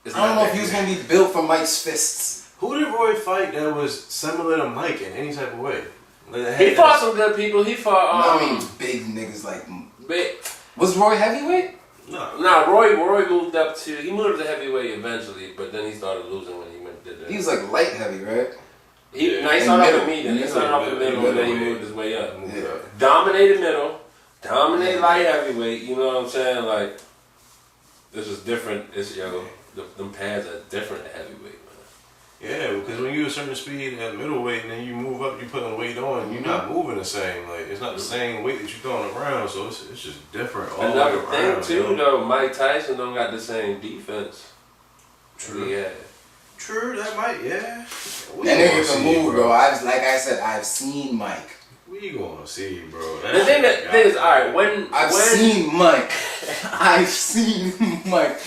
It's I don't not know if that he was good. gonna be built for Mike's fists. Who did Roy fight that was similar to Mike in any type of way? Like, that He had fought that- some good people. He fought. I mean, big niggas like. big. Was Roy heavyweight? No. Nah, Roy moved up to heavyweight eventually, but then he started losing when he went to the. He was like light heavy, right? He Yeah. started off middle. with medium. He started off with middle, and then he moved his way up. Move Yeah. it up. Dominated middle, dominated light heavyweight. You know what I'm saying? Like, this is different. It's them pads are different at heavyweight, man. Yeah, because when you a certain speed at middleweight and then you move up, you putting weight on, you're not moving the same. Like it's not the same weight that you're throwing around, so it's just different all Another the way thing around. too, though, Mike Tyson don't got the same defense. True. Yeah. True, that might, yeah. We That gonna nigga see, can move, bro. Like I said, I've seen Mike. We gonna see, bro. The thing is, all right, when Seen Mike. I've seen Mike.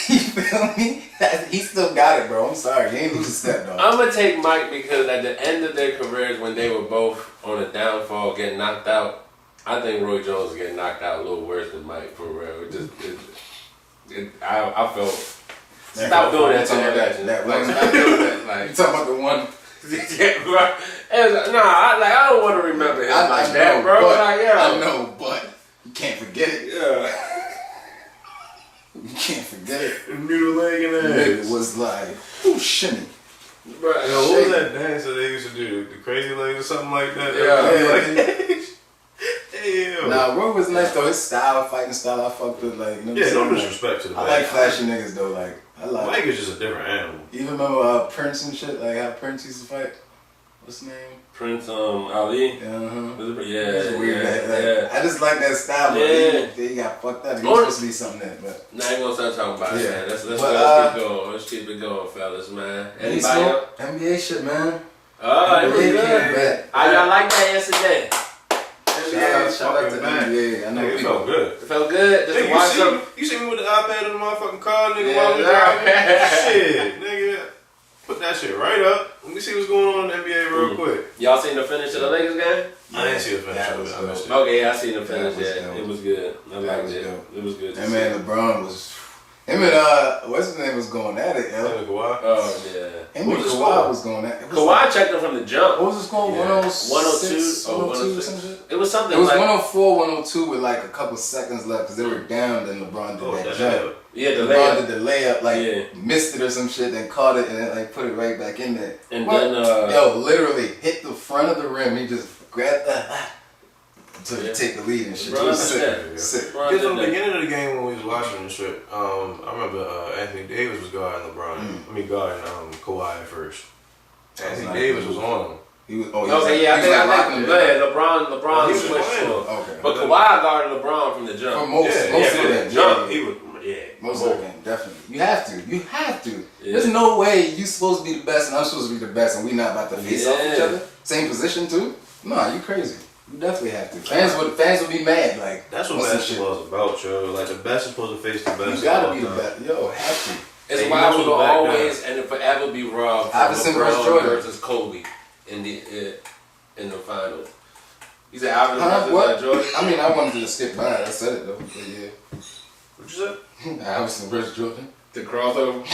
You feel me? He still got it, bro. I'm sorry. He ain't lose a step, though. I'm gonna take Mike because at the end of their careers, when they were both on a downfall, getting knocked out, I think Roy Jones is getting knocked out a little worse than Mike for real. I felt. Stop doing that to that legend. Like, stop doing that. Like, You talking about the one? yeah, bro. It was, I don't want to remember him like that, know, bro. But, Like, yeah. I know, but you can't forget it. Yeah. You can't forget it. Mutilating Nigga ass. was like, ooh, shimmy. Bro, Yo, what was that dance that they used to do? The crazy legs or something like that? Yeah. Damn. Nah, Roy was nice though. His style, fighting style, I fucked with. Like, you know what Yeah, I'm no saying? disrespect to the I man. like flashy niggas though. Like, I like. Mike is just a different animal. You remember Prince and shit? Like how Prince used to fight? What's his name? Prince Ali. Uh-huh. Yeah, It's weird. yeah. I just like that style. Yeah. But he got fucked up. He Or- was supposed to be something that, but. Now I ain't gonna start talking about it, Yeah. man. Let's But, keep going. Let's keep it going, fellas, man. Any Anybody else? smoke? NBA shit, man. Oh, it was NBA good. came back. I like that yesterday. Shout out to the NBA. I know Nigga, it people. felt good. It felt good. Just Nigga, to you watch see, some. you see me with the iPad in the motherfucking car, nigga, Yeah, while we nah. driving? Shit, nigga. Put that shit right up. Let me see what's going on in the NBA real quick. Y'all seen the finish of the Lakers game? I didn't see the finish That of was it. I missed it. dope. Okay, I seen the finish. was Yeah, dope. it was good. I That liked was it. dope. It was good. To That see. man LeBron was. Him and what's his name was going at it, yo. Nigga, Kawhi. Oh yeah. Him What and was the Kawhi score? was going at it. It was Kawhi checked him from the jump. What was the score? Yeah. 106, 102 or 102 or 106. some shit? It was something It was like 104, 102 with like a couple seconds left because they were down. Then LeBron did Oh, that that's jump. it. yeah, the LeBron layup. did the layup, like Yeah. missed it or some shit, then caught it and then like put it right back in there. And What? then Yo, literally hit the front of the rim. He just grabbed that to Yeah. take the lead and shit. Bro, It was that's sick. it. Sick. LeBron Because did from the that. beginning of the game when we was watching the shit, I remember Anthony Davis was guarding LeBron. I mean, guarding Kawhi at first. Anthony nice. Davis was on him. He was. Oh, he was Okay, like, yeah, he was like I locking think him down. yeah, LeBron He was switched playing. to him. Okay. But Kawhi guarded LeBron from the jump. For most Yeah, of yeah, the yeah. game. Jump, he was Most of the game, definitely. You have to. You have to. Yeah. There's no way you supposed to be the best and I'm supposed to be the best and we not about to face off each Yeah. other. Same position too. Nah, you crazy. You definitely have to. Fans would be mad. Like That's what what's this shit? basketball is about, yo. Like the best is supposed to face the best. You gotta all be the time. best. Yo, have to. It's Hey, why you we know will who's back always and forever be robbed from Iverson versus LeBron Jordan. versus Kobe in the finals. You said Iverson Huh? versus What? Jordan? I mean, I wanted to just skip by it. I said it though. But yeah. What you said? Iverson versus Jordan. The crossover.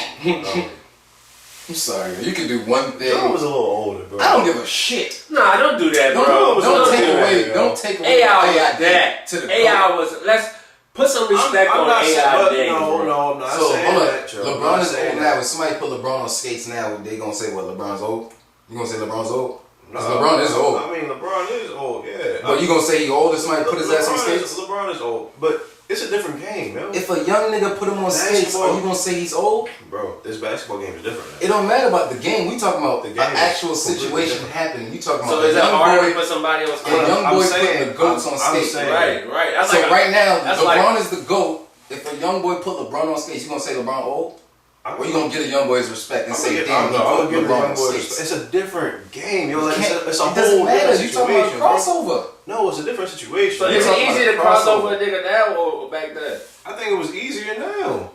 I'm sorry. You can do one thing. Jordan was a little older, bro. I don't give a shit. Nah, don't do that, bro. Don't take do that, away. yo. Don't take away. AI was AI that. to the AI was. Let's put some respect on not AI saying, days, no, bro. no, I'm not So saying hold on. that, yo. I'm LeBron not is saying old that. now. If somebody put LeBron on skates now, they gonna say what? LeBron's old? You gonna say LeBron's old? No, 'Cause LeBron is old. I mean, LeBron is old, yeah. But you gonna say he old if somebody put his ass on LeBron skates? LeBron is old, but it's a different game, yo. If a young nigga put him on skates, Basketball. are you gonna say he's old? Bro, this basketball game is different. It don't matter about the game. We talking about The an game is actual completely situation different. happening. You talking So about is a it young hard to boy. put somebody on A skates? young I'm boy saying- putting the goats I'm on skates. saying- Right. That's So like right now, that's LeBron like- is the GOAT. If a young boy put LeBron on skates, you gonna say LeBron old? I'm Or you gonna get a young boy's respect and I'm say, gonna damn, he I'm put give LeBron young on boys. skates? It's a different game, yo. You Like can't- it's a it whole doesn't matter. different You talking about situation. bro. crossover. No, it's a different situation. So You're is it talking easy about to cross crossover. over a nigga now or back then? I think it was easier now.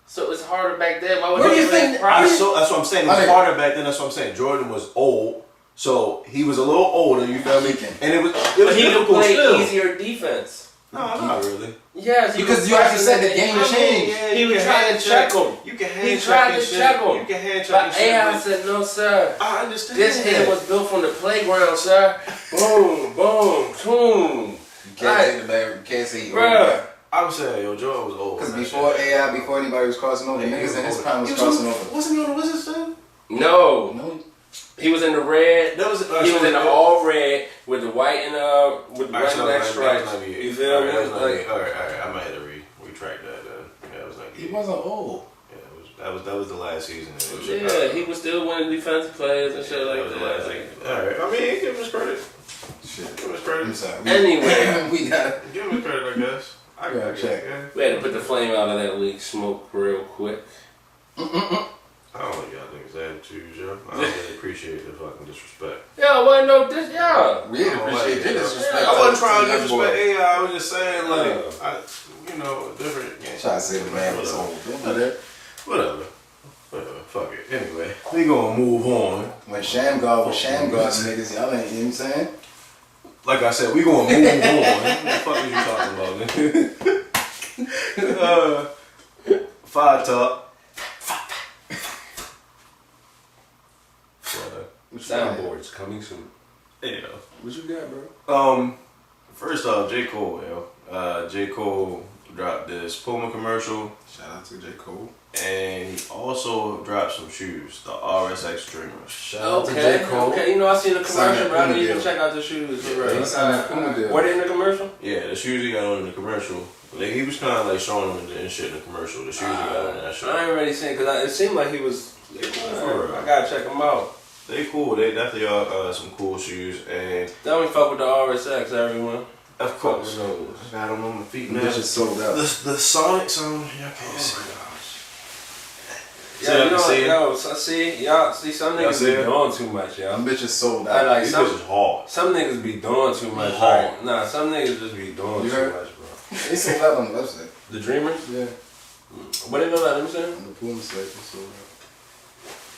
So it's harder back then. Why would What do they you think- Probably- That's what I'm saying. It I was think- harder back then. That's what I'm saying. Jordan was old, so he was a little older. You feel me? And it was But he could difficult play still. easier defense. No, not really. Yes, Because you actually said the game changed. He was trying to check him. You can hand He check tried and to shit. check him. You can hand check But and shit. AI but- said, no, sir. I understand. This head was built from the playground, sir. Boom, boom, boom. You can't say the bad. You can't say he old. Bruh. I was saying, yo, Jordan was old. Because man. before AI, before anybody was crossing over, Yeah, he niggas was in his old. prime was He crossing on, over. wasn't he on the Wizards then? No, No. he was in the red. That was He was in the all red with the white and with the white and black stripes. You feel me? Like, all right. I might have to retract that. Yeah, it was like He wasn't old. Yeah, that was the last season. yeah, he was still winning defensive players and shit that like was the last that. season. All right. I mean, give him his credit. Shit. Give him his credit. I'm sorry. Anyway, we got. Give him his credit, I guess. I gotta check. Yeah. we had to put the flame out of that week smoke real quick. I don't like y'all niggas' attitudes, yo. I don't really appreciate the fucking disrespect. Yo, wasn't no this, yo. We didn't appreciate your disrespect. I wasn't trying to that boy. disrespect AI. I was just saying, like, different. Yeah. Try to say the man was old. Whatever. Fuck it. Anyway, we gonna move on. When Shamgar was Shamgar niggas, y'all ain't, you know what I'm saying? Like I said, we gonna move on. What the fuck is you talking about, nigga? Fire talk. Soundboards coming soon. Yeah. What you got, bro? First off, J. Cole, yo. J. Cole dropped this Puma commercial. Shout out to J. Cole. And he also dropped some shoes, the RSX Dreamers. Shout out to J. Cole. Okay, you know I seen the Signed commercial, that but I Puma didn't even deal. check out the shoes. Yeah, he signed that Puma deal. Were they in the commercial? Yeah, the shoes he got on in the commercial. Like, he was kind of like showing them and shit in the commercial. The shoes he got on in that shit. I ain't really seen because it seemed like he was. They cool for real. I gotta check them out. They cool. They definitely are some cool shoes. And Then we fuck with the RSX, everyone. of course, Fuck with those. I got them on my feet Them now. bitches sold out. The Sonics on, y'all can't see. Yeah, you know, see it? yo, so see, y'all see some Y'all niggas see be it? doing too much, y'all. Them bitches sold I out. like These some. bitches hard. Some niggas be doing too much. Hard. Like, nah, some niggas just be doing You too heard? much, bro. They sold out on the website. The Dreamers? Yeah. What they know that? Let me see. On the Puma site, they sold out.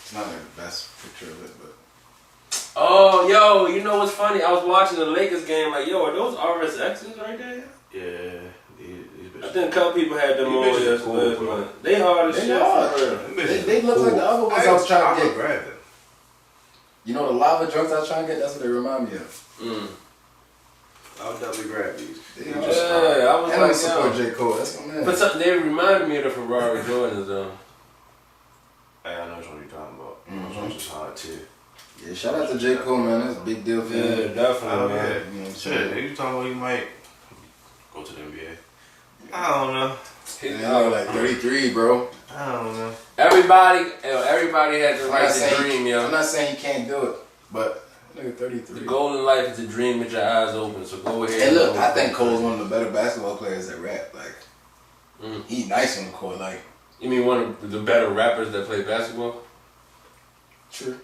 It's not like the best picture of it, but. Oh, yo, you know what's funny? I was watching the Lakers game, like, yo, are those RSXs right there? Yeah, these I bitches. think a couple people had them These on bitches yesterday, cool, bro. man. They hard as They shit. hard. For real. Them bitches They look like the other ones I was trying to I get. grab them. You know the lava joints I was trying to get? That's what they remind me of. Mm. I would definitely grab these. They Yeah, just I was and I like, support yo. J. Cole. That's my man. But something, they reminded me of the Ferrari Jordans, though. Hey, I know what you're talking about. Those ones is hard too. Yeah, shout out to J. Cole, man. That's a big deal for Yeah, him. definitely, man. You know what I'm Shit, saying? you talking about you might go to the NBA? I don't know. You're like 33, bro. I don't know. Everybody has the I'm right not to saying- dream, I'm yo. not saying he can't do it, but nigga, 33. The goal in life is to dream with your eyes open, so go ahead. And look, go I for think it. Cole's one of the better basketball players that rap. Like, Mm. he nice on the court. Like, You mean one of the better rappers that play basketball? true.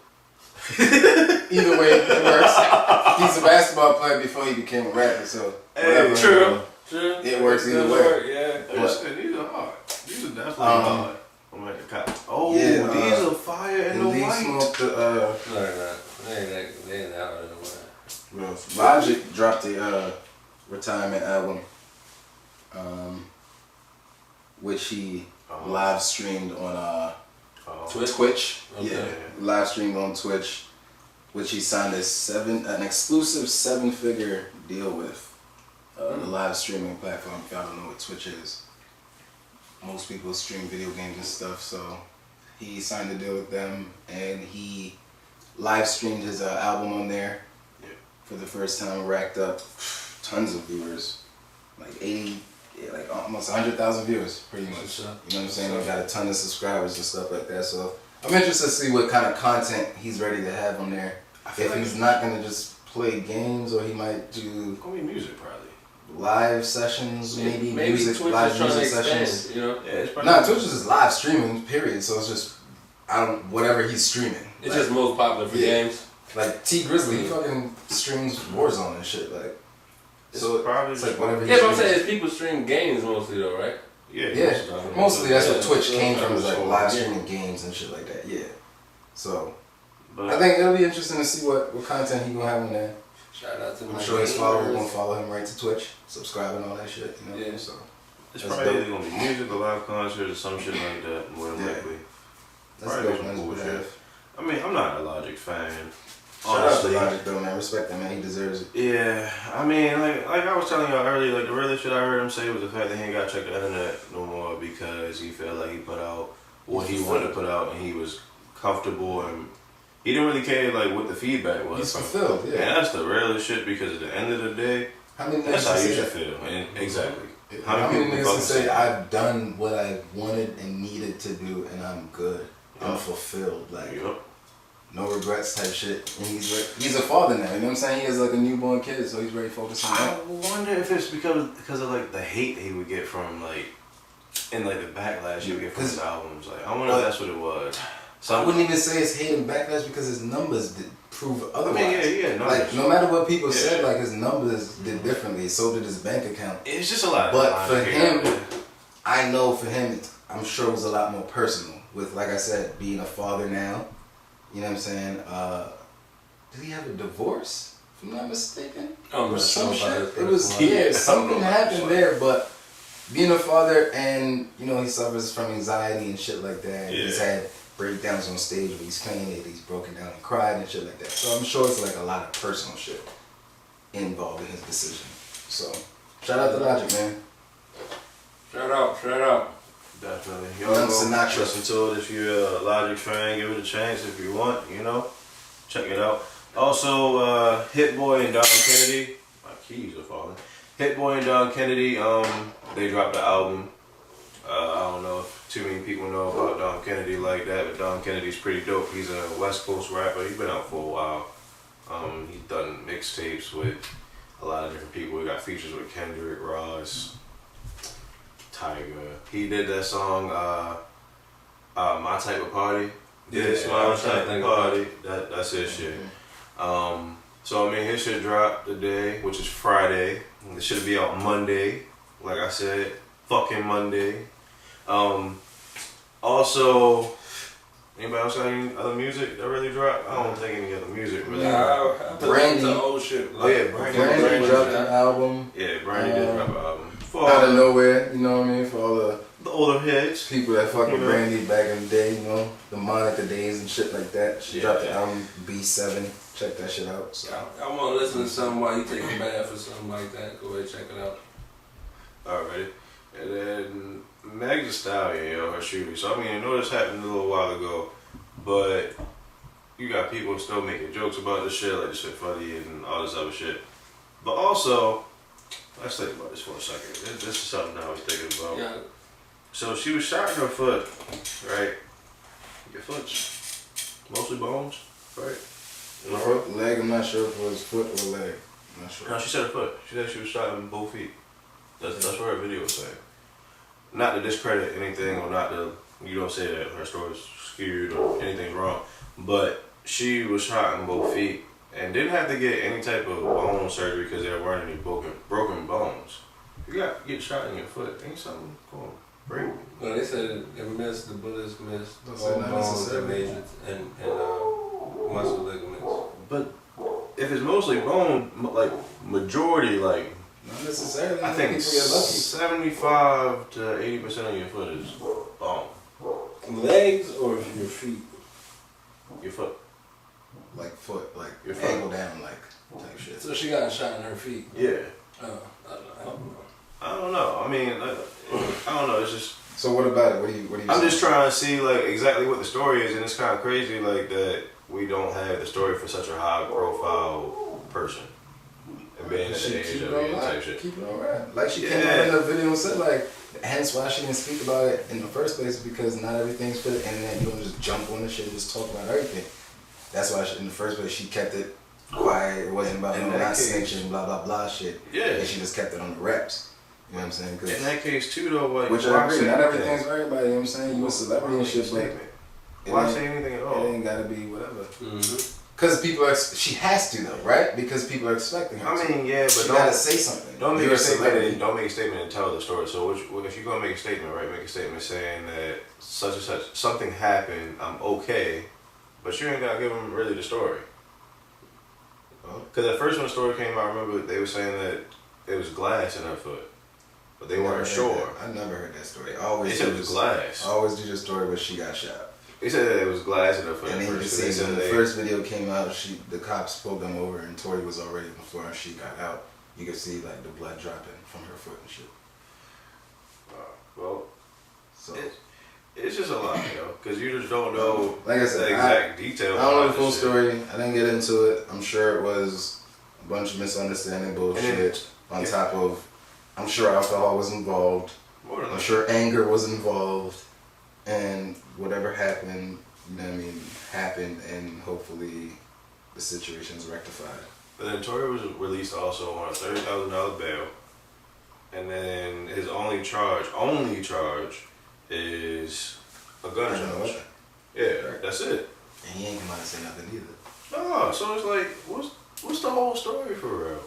Either way, it works. He's a basketball player before he became a rapper, so whatever. True. True. It works either Good way. work, yeah. These are hard. These are definitely hard. I'm at the cop. Oh, Yeah, these are fire in And the Lee white. smoked the, No, they're not. They ain't out of the way. well, Logic dropped the retirement album, which he live streamed on Twitch. Okay. Yeah, live streamed on Twitch, which he signed an exclusive 7-figure deal with the live streaming platform. If y'all don't know what Twitch is, most people stream video games and stuff. So he signed a deal with them, and he live streamed his album on there. Yeah. For the first time, racked up tons of viewers, like 80. Yeah, like almost 100,000 viewers, pretty much. What's up? You know what I'm saying? They got a ton of subscribers and stuff like that. So I'm interested to see what kind of content he's ready to have on there. I feel If like he's not gonna just play games, or he might do It's gonna be music probably. live sessions, maybe music, Twitch live is trying to music expand, sessions. you know? Yeah, it's probably. Nah, Twitch is just live streaming, period. So it's just whatever he's streaming. It's Like- just most popular for Yeah. games. like T Grizzly, he fucking streams Warzone and shit. Like, It's so probably it's like whatever. he Yeah, but I'm streams. saying is people stream games mostly though, right? Yeah, Yeah, mostly that's what Yeah. Twitch came from, is like Yeah. live streaming games and shit like that. Yeah. So But I think it'll be interesting to see what content he gonna have on there. Shout out to I'm my sure his followers gamers. gonna follow him right to Twitch, subscribe and all that shit. You know. Yeah. So it's that's probably dope. either gonna be music, a live concert, or some shit like that. More than Yeah. likely. that's Probably dope, some man. cool It's shit. good. I mean, I'm not a Logic fan. Shout out to Honestly. Logic though, man. Respect him, man. He deserves it. Yeah, I mean, like I was telling y'all earlier, like the really shit I heard him say was the fact that he ain't got to check the internet no more because he felt like he put out what he wanted to put out, and he was comfortable, and he didn't really care like what the feedback was. He's fulfilled, yeah. And that's the realest shit, because at the end of the day, How many that's niggas how can you say should that? feel. And exactly. How many niggas fucking can say I've done what I wanted and needed to do and I'm good. I'm Yeah. fulfilled. Like Yup. no regrets type shit. And he's a father now, you know what I'm saying? He has like a newborn kid, so he's very focused on I that. wonder if it's because of like the hate he would get from like, and like the backlash he would get from his albums. Like I wonder if that's what it was. I wouldn't even say it's hate and backlash because his numbers did prove otherwise. yeah, numbers. Like no matter what people said, Yeah. like his numbers did differently. So did his bank account. It's just a lot. But of for figure him, out, man. I know for him, I'm sure it was a lot more personal. With, like I said, being a father now. You know what I'm saying? Did he have a divorce, if I'm not mistaken? I'm Or not some sure about shit? his It was, personal life. yeah, something happened there, but being a father and, you know, he suffers from anxiety and shit like that. Yeah. He's had breakdowns on stage where he's playing it, he's broken down and cried and shit like that. So I'm sure it's like a lot of personal shit involved in his decision. So, shout out to Logic, man. Shout out. Definitely. Young Y'all go Sinatra. listen to it if you're a Logic fan. Give it a chance if you want. You know, check it out. Also, Hit Boy and Don Kennedy. My keys are falling. Hit Boy and Don Kennedy. They dropped the album. I don't know if too many people know about Don Kennedy like that, but Don Kennedy's pretty dope. He's a West Coast rapper. He's been out for a while. He's done mixtapes with a lot of different people. He got features with Kendrick, Ross, Tiger. He did that song, My Type of Party. Yeah, My I was trying to Type of think Party. That's his shit. So I mean, his shit dropped today, which is Friday. It should be out Monday. Like I said, fucking Monday. Also, anybody else got any other music that really dropped? I don't think any other music really. I Brandy. the old shit. Oh yeah, Brandy. Brandy dropped an album Yeah, Brandy did drop an album. For out all of nowhere, you know what I mean? For all the older heads. people that fuck with Yeah. Brandy back in the day, you know, the Monica days and shit like that. She Yeah. dropped the album B7. Check that shit out. So. I want to listen to something while you take a bath or something like that. Go ahead, check it out. Alrighty. And then Meg Thee Stallion, yo, her shooting. So I mean, I know this happened a little while ago, but you got people still making jokes about this shit, like this shit funny and all this other shit. But also, let's think about this for a second. This is something I was thinking about. Yeah. So she was shot in her foot, right? Your foot's mostly bones, right? Foot, leg, I'm not sure if it was foot or leg. I'm not sure. No, she said her foot. She said she was shot in both feet. That's what her video was saying. Not to discredit anything or not to, you don't say that her story's skewed or anything wrong, but she was shot in both feet and didn't have to get any type of bone surgery because there weren't any broken bones. You get shot in your foot, ain't something going to break? No, they said it missed, the bullets missed, Don't all say not bones necessarily. and muscle ligaments. But if it's mostly bone, like majority, like Not necessarily. I think people get lucky. 75 to 80% of your foot is bone. Legs or your feet? Your foot. Like foot, like Your foot. angle down, like type shit. So she got shot in her feet. Yeah. I don't know. I don't know. I mean, I don't know. It's just So what about it? What do you? I'm say? just trying to see like exactly what the story is, and it's kind of crazy like that we don't have the story for such a high profile person and being at She the age keep of it it and on type right. shit. Keep it on right. Like she came Yeah. out in the video and said like, hence why she didn't speak about it in the first place because not everything's for the internet. You don't just jump on the shit and just talk about everything. That's why in the first place she kept it quiet. It wasn't about In no that not case- snitching, blah blah blah shit. Yeah. And she just kept it on the reps. You know what I'm saying? 'Cause- In that case too, though, like which why I agree. say Not anything? everything's for everybody. You know what I'm saying? You a celebrity and shit, but Statement. it Why ain't- say anything at it all? ain't gotta be whatever. Mm-hmm. Because people are. She has to though, right? Because people are expecting her. I to. mean, yeah, but she don't gotta say something. Don't make You're a a statement. celebrity. Don't make a statement and tell the story. So, if you're gonna make a statement, right? Make a statement saying that such and such something happened. I'm okay, but you ain't gotta give them really the story. Because at first when the story came out, I remember they were saying that it was glass in her foot, but they weren't sure. I never heard that story. I They always said do it was this- glass. I always do the story where she got shot. They said that it was glass in her foot. And at then you first, see they said when the they- first video came out, the cops pulled them over and Tori was already on the floor and she got out. You could see like the blood dropping from her foot and shit. Well, So It- It's just a lot, because you just don't know Like I said, the exact details. I don't know the behind full this shit. story. I didn't get into it. I'm sure it was a bunch of misunderstanding bullshit on top of, I'm sure alcohol was involved. More than I'm likely. sure anger was involved. And whatever happened, you know what I mean, happened, and hopefully the situation's rectified. But then Tory was released also on a $30,000 bail, and then his only charge is a gun charge. Yeah, that's it. And he ain't come out and say nothing either. No, so it's like, what's the whole story for real?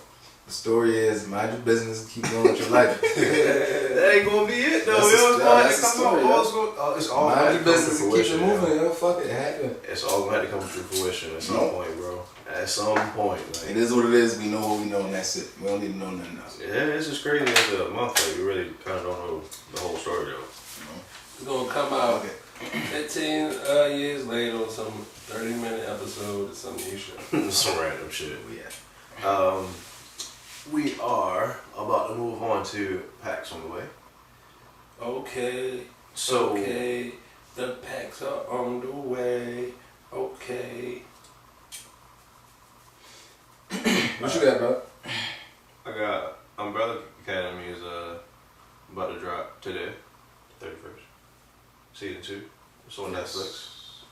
The story is, mind your business and keep going with your life. That ain't gonna be it though. That's Yo, the- it's gonna have that's to the come story, out. It's all Mind gonna your have to come to business and keep it fruition. yo. moving, yo. Fuck it, it happened. It's all gonna have to come to fruition at some Nope. point, bro. At some point. It Like, is what it is. We know what we know, and that's it. We don't need to know nothing else. yeah, it's just crazy as a month. Like, we really kind of don't know the whole story though. It's gonna come out Okay. 15 years later on some 30-minute episode or some new show. Some random shit. Yeah. We are about to move on to packs on the way. Okay, So, okay, the packs are on the way. Okay. What you got, bro? I got Umbrella Academy is about to drop today, 31st. Season 2. It's on Netflix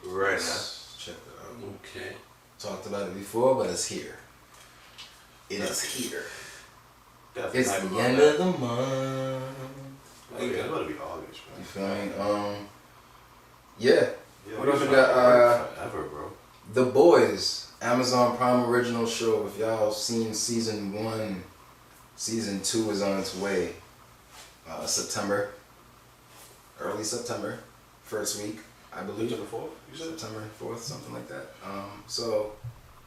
right now. Check that out. Okay. Talked about it before, but it's here. It is here. Definitely It's hype the about end that. of the month. Oh, yeah, it's about to be August, You man. feel me? Yeah. Yeah, What else it's we not got? forever, bro. The Boys, Amazon Prime original show. If y'all seen season 1, season 2 is on its way. September. Early September. First week, I believe. September 4th, you said? September 4th, something like that. So,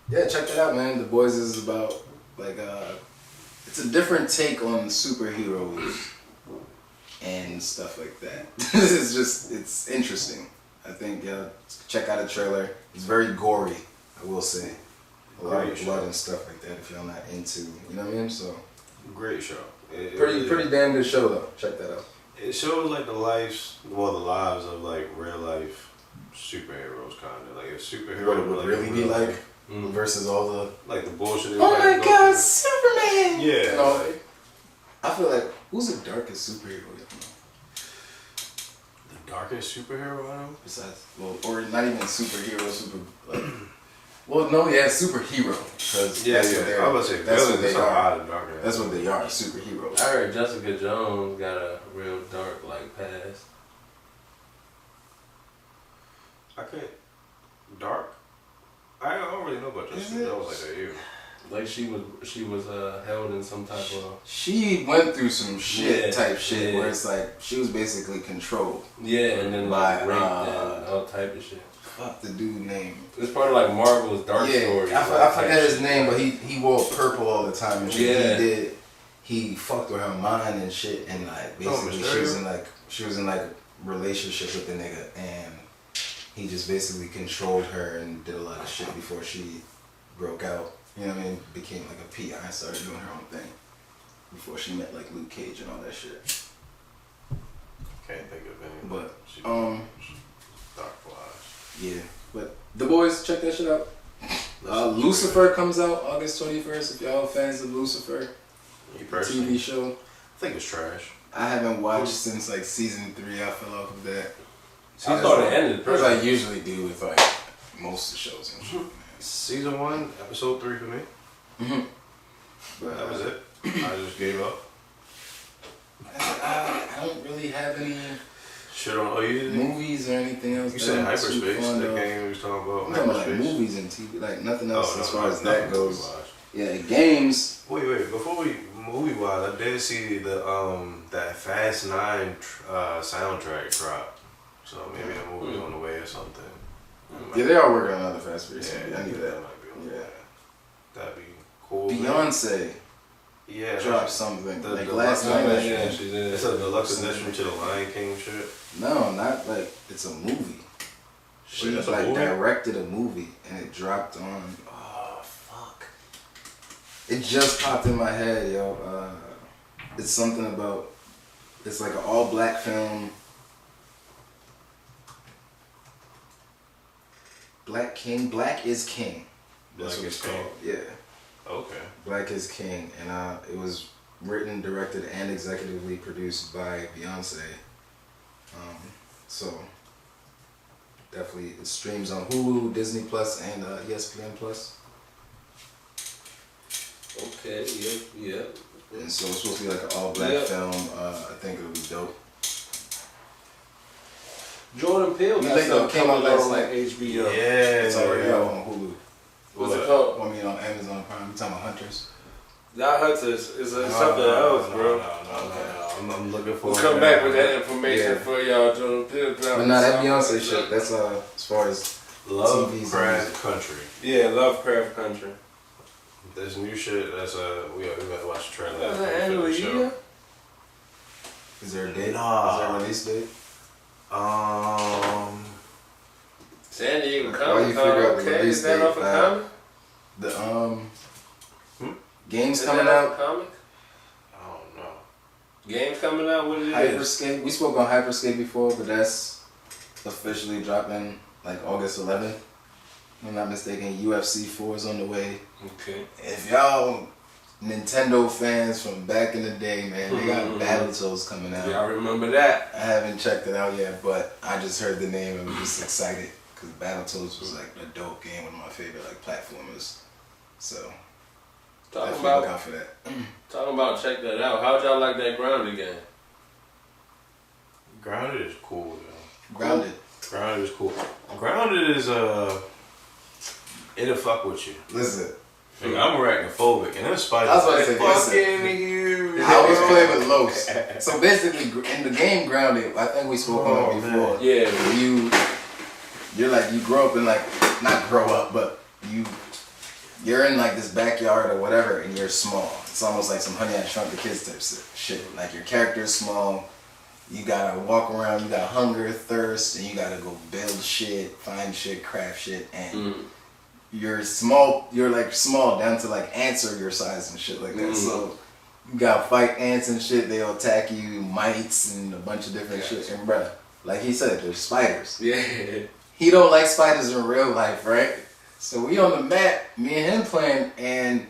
yeah, check that out, man. The Boys is about, like, it's a different take on superheroes and stuff like that. It's interesting. I think, check out a trailer. It's very gory, I will say. A lot Great of show. blood and stuff like that if y'all not into, you know what I mean? So, Great show. It pretty really- damn good show, though. Check that out. It shows like the lives of like real life superheroes, kind of like a superhero. What it would like, really in be real like life. versus all the, Like the bullshit. they oh had my to go god, through. Superman! Yeah. You know, I feel like, who's the darkest superhero you know? The darkest superhero I know. Besides, well, or not even superhero, superhero. Because that's what they're, I was say that's what villains they are are. out of darker. That's what they are, superheroes. I heard Jessica Jones got a real dark past. I can't. Dark. I don't really know about Is Jessica it? Jones like that. You. Like she was held in some type of She went through some shit Yeah, type shit yeah. where it's like she was basically controlled. and then like By, rape and all type of shit. Fuck the dude name. It's part of like Marvel's dark stories. I like, forget type his shit. name, but he wore purple all the time and shit. Yeah. He fucked with her mind and shit, and like basically she was in like relationship with the nigga, and he just basically controlled her and did a lot of shit before she broke out. You know what I mean? Became like a PI and started doing her own thing before she met like Luke Cage and all that shit. Can't think of any. But She- dark flies. yeah. But The Boys, check that shit out. Lucifer comes out August 21st. If y'all fans of Lucifer, You TV personally, show. I think it's trash. I haven't watched since like season 3. I fell off of that. I thought it ended. As I usually do with like most of the shows and shit. Season 1, episode 3 for me. But That was it. I just gave up. I don't really have any Shit on. Oh, you movies or anything else. You that said I'm too hyperspace. fond That of. game we was talking about. I'm talking about like Hyperspace. movies and TV, like nothing else Oh, as no, far as nothing that to goes. watch. Yeah, games. Wait. Before we movie wise, I did see the that Fast 9 soundtrack drop. So maybe the movie's on the way or something. Yeah, they are working on another Fast Furious. Yeah, I knew that. might be on the Yeah. way. That'd be cool. man. Beyonce Yeah. dropped something the like deluxe last night. edition. Yeah, she did. It's a deluxe edition to the Lion King shit. No, not like it's a movie. She Wait, that's a like movie? directed a movie and it dropped on. Oh fuck! It just popped in my head, yo. It's something about. It's like an all black film. Black King. Black is King. That's Black what is it's called. King. Yeah. Okay. Black is King, and it was written, directed, and executively produced by Beyonce. So definitely it streams on Hulu, Disney Plus, and ESPN Plus. Okay, yeah. And so it's supposed to be like an all-black Yeah. film. I think it'll be dope. Jordan Peele You got think something it came out coming last on like night? HBO. It's already out on Hulu. What's it called? I mean on Amazon Prime. You talking about Hunters? That Hunters is something else, bro. No. I'm looking for. We'll come back with that information for y'all. Jordan Peele. But nah, that Beyonce shit. That's as far as Lovecraft Country. Yeah, Lovecraft Country. This new shit. That's we gotta watch the trailer. That's after we an end of the finish the show. year. is there a date? Nah. Is there a release date? San Diego Why Comic you figure out the Con. release Is that date, off a man? comic? The games Is coming that off out. a comic? I don't know. Games coming out? What it is? Hyperscape. We spoke on Hyperscape before, but that's officially dropping like August 11th. If I'm not mistaken. UFC 4 is on the way. Okay. If y'all Nintendo fans from back in the day, man, they got Battletoads coming out. Y'all remember that? I haven't checked it out yet, but I just heard the name and was just excited because Battletoads was like a dope game, one of my favorite like platformers. So Talking definitely look about, out for that. check that out. How'd y'all like that Grounded game? Grounded is cool, yo. Grounded. Grounded is cool. Grounded is it'll fuck with you. Listen, Like, I'm arachnophobic, and them spiders I was about to are say, fucking huge. I was playing with Los. So basically, in the game Grounded, I think we spoke on it before. man. Yeah. You're like you grow up in like not grow up, but you're in like this backyard or whatever, and you're small. It's almost like some Honey I Shrunk the Kids type shit. Like your character is small. You gotta walk around. You got hunger, thirst, and you gotta go build shit, find shit, craft shit, and you're small. You're like small down to like ants are your size and shit like that. So you gotta fight ants and shit. They'll attack you, mites and a bunch of different shit. And bruh, like he said, there's spiders. Yeah. He don't like spiders in real life, right? So we on the map, me and him playing, and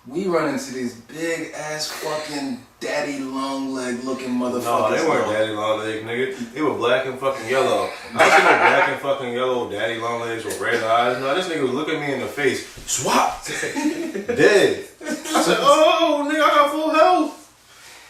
we run into these big ass fucking daddy long leg looking motherfuckers. No, they weren't daddy long legs, nigga. They were black and fucking yellow. I seen no black and fucking yellow daddy long legs with red eyes. No, this nigga was looking me in the face. Swat! Dead. I said, oh, nigga, I got full health.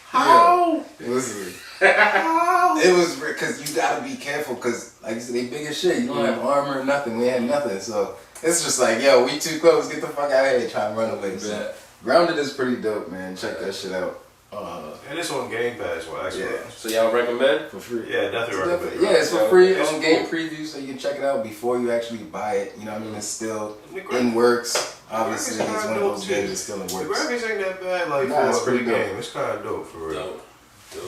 How? Listen, How? it was because you gotta be careful because, like you said, they big as shit. You don't have armor or nothing. We had nothing, so it's just like, yo, we too close. Get the fuck out of here. Try and run away. So, Grounded is pretty dope, man. Check that shit out. And it's on Game Pass, well, actually. Yeah. So y'all recommend? For free. Yeah, definitely recommend. Yeah, it's for free It's on Game Preview, so you can check it out before you actually buy it. You know what I mean? It's still in works. Obviously, it's one of those games that's still in The works. graphics ain't that bad, like Nah, it's for a pretty good dope. game. It's kind of dope for real. Dope.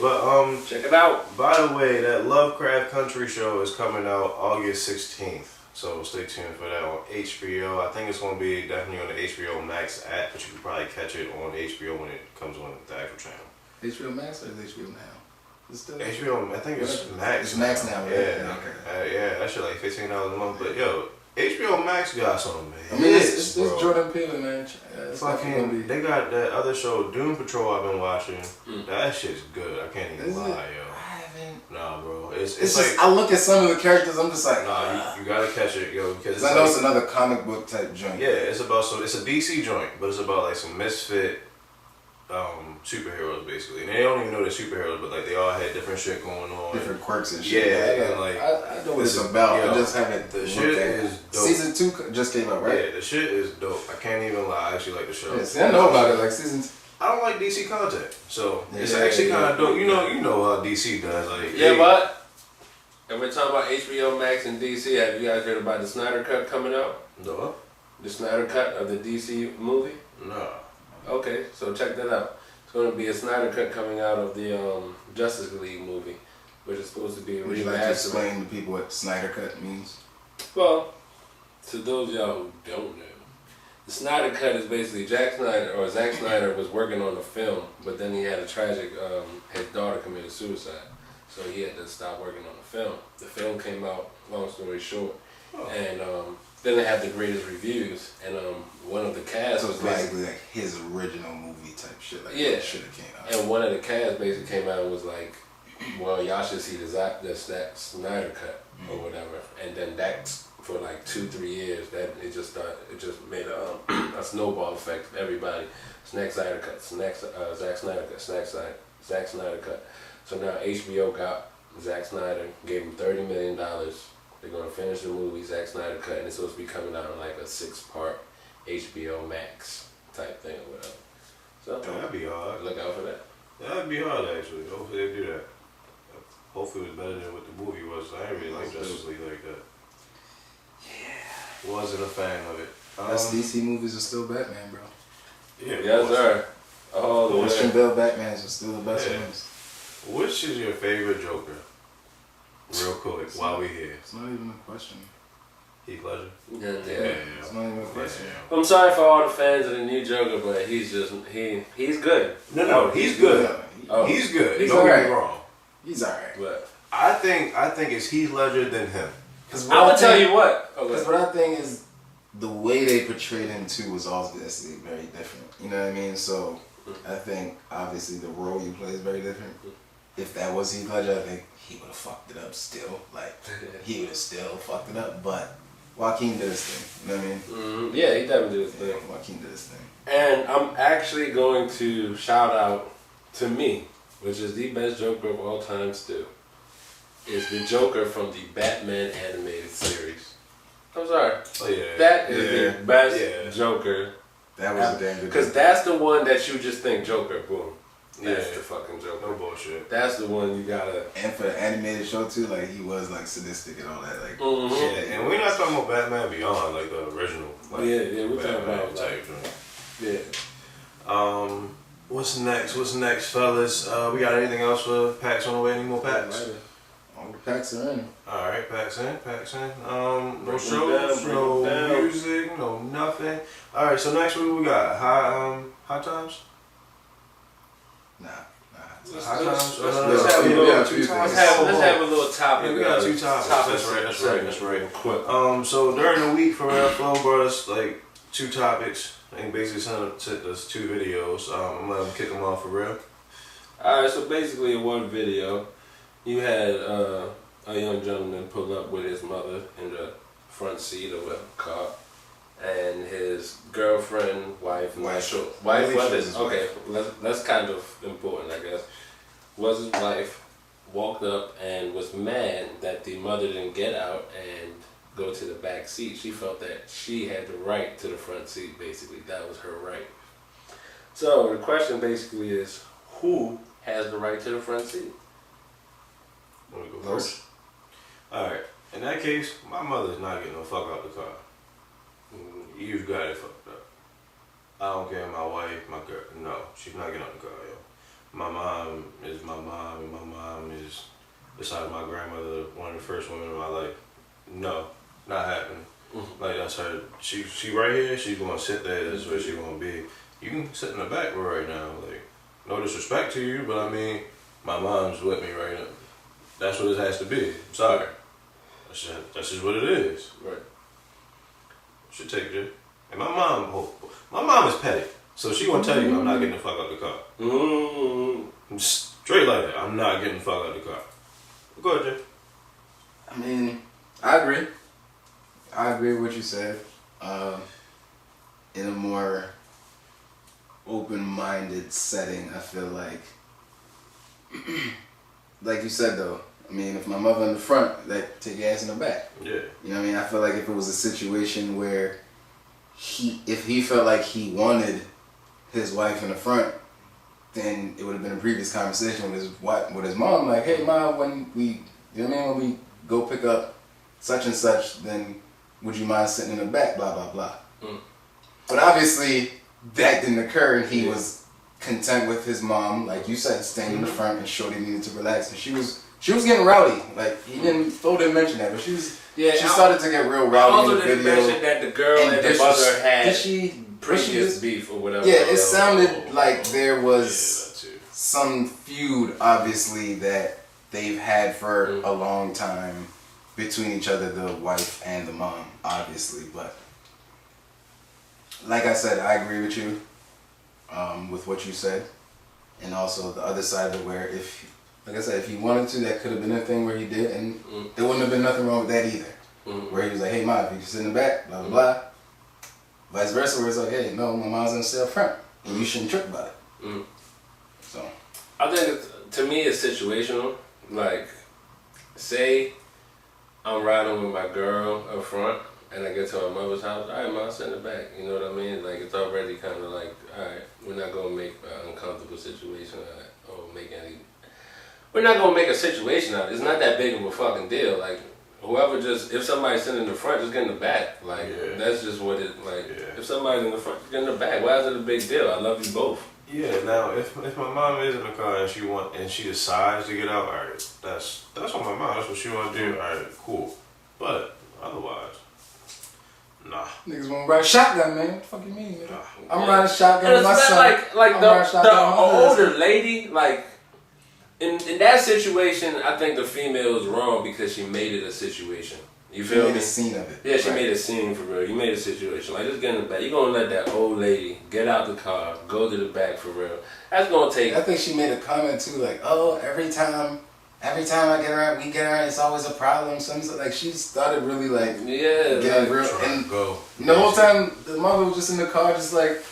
But Check it out. by the way, that Lovecraft Country show is coming out August 16th. So stay tuned for that on HBO. I think it's going to be definitely on the HBO Max app, but you can probably catch it on HBO when it comes on the actual channel. HBO Max or is HBO Now? It's still HBO, I think it's Max. It's Max now, right? Yeah, Okay. yeah, that shit like $15 a month. But yo, HBO Max got some I mean, hits, it's bro. Jordan Peele, man. It's definitely gonna Fucking, be. they got that other show, Doom Patrol. I've been watching. That shit's good. I can't even Is it? lie, yo. I haven't. Nah, bro. It's It's like just I look at some of the characters, I'm just like, nah. You gotta catch it, yo, because it's I know like, it's another comic book type joint. yeah, it's about it's a DC joint, but it's about like some misfit superheroes basically, and they don't even know they're superheroes, but like they all had different shit going on. Different quirks and shit. Yeah, I and, like, I know what it's listen, about. yo, I just haven't. the looked shit at it. is dope. Season 2 just came out, right? Yeah, the shit is dope. I can't even lie. I actually like the show. Yeah, see, I know about it. Like season 2. I don't like DC content, so it's Yeah, actually kind yeah. of dope. You know how DC does. Like, Yeah, they- but if we're talking about HBO Max and DC, have you guys heard about the Snyder Cut coming out? No, The Snyder Cut of the DC movie? no. Okay, so check that out. It's going to be a Snyder Cut coming out of the Justice League movie, which is supposed to be a Would you like to remaster. explain to people what Snyder Cut means? Well, to those of y'all who don't know, the Snyder Cut is basically Zack Snyder was working on the film, but then he had a tragic, his daughter committed suicide. So he had to stop working on the film. The film came out, long story short, and didn't have the greatest reviews, and one of the cast So was it's like, basically like his original movie type shit. Like Yeah. that should have came out. and one of the cast basically came out and was like, well, y'all should see the Zack Snyder cut or whatever, and then that for like 2-3 years, that it just made a snowball effect of everybody. Zack Snyder cut, Zack Snyder cut, Zack Snyder cut. So now HBO got Zack Snyder, gave him $30 million. They're gonna finish the movie Zack Snyder cut, and it's supposed to be coming out in like a 6-part HBO Max type thing or whatever. So That'd be hard. look out for that. That'd be hard actually. Hopefully they do that. Hopefully it was better than what the movie was. I didn't really like Justice League like that. Yeah. Wasn't a fan of it. Best DC movies are still Batman, bro. Yeah, of Yes, course. sir. Oh, The the Christian way. Bale Batmans are still the best Yeah. ones. Which is your favorite Joker? Real quick, while we here. It's not even a question. Heath Ledger. Yeah. It's not even a question. I'm sorry for all the fans of the new Joker, but he's good. No, he's good. Oh. He's good. He's Don't get me alright. wrong. He's alright. But I think it's Heath Ledger than him. I would tell you what. Because what I think is the way they portrayed him too was obviously very different. You know what I mean? So I think obviously the role you play is very different. If that was Heath Ledger, I think he would have fucked it up still. Like he would have still fucked it up. But Joaquin did his thing. You know what I mean? Yeah, he definitely did his thing. Yeah, Joaquin did his thing. And I'm actually going to shout out to me, which is the best Joker of all time still, is the Joker from the Batman animated series. I'm sorry. Oh yeah. That is the best Yeah. Joker. That was a damn good. Because that's the one that you just think Joker, boom. That's Yeah. the fucking Joker. No bullshit. That's the one you gotta. And for the animated show too, like he was like sadistic and all that. Like Yeah, and we're not talking about Batman Beyond, like the original. Like, Yeah, we're talking Batman about type joint. Yeah. What's next? What's next, fellas? We got anything else for packs on the way? Any more packs? all the packs are in. All right, packs in. No Break 'em shows, down, no break 'em down. music, no nothing. All right, so next week we got high times. Nah. Let's High have times. a yeah, little. two things. Let's have a little topic. Yeah, we got 2 topics. That's right. Quick. So during the week, Pharrell Flow brought us like 2 topics. And basically sent us 2 videos. I'm gonna let him kick them off for real. Alright, so basically in one video, you had a young gentleman pull up with his mother in the front seat of a car, and his girlfriend, wife, that's kind of important, I guess. Was his wife walked up and was mad that the mother didn't get out and go to the back seat. She felt that she had the right to the front seat, basically. That was her right. So the question basically is, who has the right to the front seat? Want to go first? Alright. In that case, my mother's not getting the fuck out the car. You've got it fucked up. I don't care, my wife, my girl. No, she's not getting out the car, yo. My mom is my mom, and my mom is, besides my grandmother, one of the first women in my life. No, not happening. Like, that's her. She right here, she's gonna sit there, that's where she's gonna be. You can sit in the back row right now. Like, no disrespect to you, but I mean, my mom's with me right now. That's what it has to be. I'm sorry. That's just what it is. Right. Should take it. And my mom is petty. So she gonna tell you I'm not getting the fuck out the car. I'm straight like that. I'm not getting the fuck out the car. Go ahead, Jay. I mean, I agree. I agree with what you said. In a more open-minded setting, I feel like you said though, I mean, if my mother in the front, like, take your ass in the back. Yeah. You know what I mean? I feel like if it was a situation where if he felt like he wanted his wife in the front, then it would have been a previous conversation with his mom, like, hey mom, when we, you know what I mean, when we go pick up such and such, then would you mind sitting in the back, blah, blah, blah. But obviously, that didn't occur, and he was content with his mom, like you said, staying in the front, and Shorty needed to relax, and she was getting rowdy. Like, Flo didn't mention that, but she started to get real rowdy I also in the didn't video. mention that the girl and the mother had Did previous beef or whatever. Yeah, it sounded like there was Yeah, that too. some feud, obviously, that they've had for a long time between each other, the wife and the mom, obviously. But like I said, I agree with you with what you said, and also the other side of it, where if, like I said, if he wanted to, that could have been a thing where he did, and there wouldn't have been nothing wrong with that either. Where he was like, hey, mom, if you sit in the back, blah blah blah. Vice versa, where it's like, hey, no, my mom's gonna sit up front, and you shouldn't trip about it. So I think to me it's situational. Like, say I'm riding with my girl up front and I get to my mother's house, alright, mom, sit in the back. You know what I mean? Like, it's already kind of like, alright, we're not going to make an uncomfortable situation out of it, or we're not going to make a situation out of it. It's not that big of a fucking deal. Like, whoever if somebody's sitting in the front, just get in the back. Like, that's just what it, like, if somebody's in the front, just get in the back. Why is it a big deal? I love you both. Yeah. Now, if my mom is in the car and she decides to get out, all right, that's on my mom. That's what she want to do. All right, cool. But otherwise, nah. niggas want to ride shotgun, man. What the fuck you mean? Man? Nah. I'm riding shotgun And with my it's son. not like I'm riding shotgun with my husband. older lady, like, in that situation, I think the female is wrong because she made it a situation. You She feel made me? a scene of it. Yeah, she Right. made a scene for real. You made a situation. Like, just get in the back. You're going to let that old lady get out the car, go to the back for real. That's going to take... I think she made a comment too, like, oh, every time I get around, we get around, it's always a problem. Something like, she started really like Yeah, getting like, real. Trying And to go. the whole time, the mother was just in the car, just like,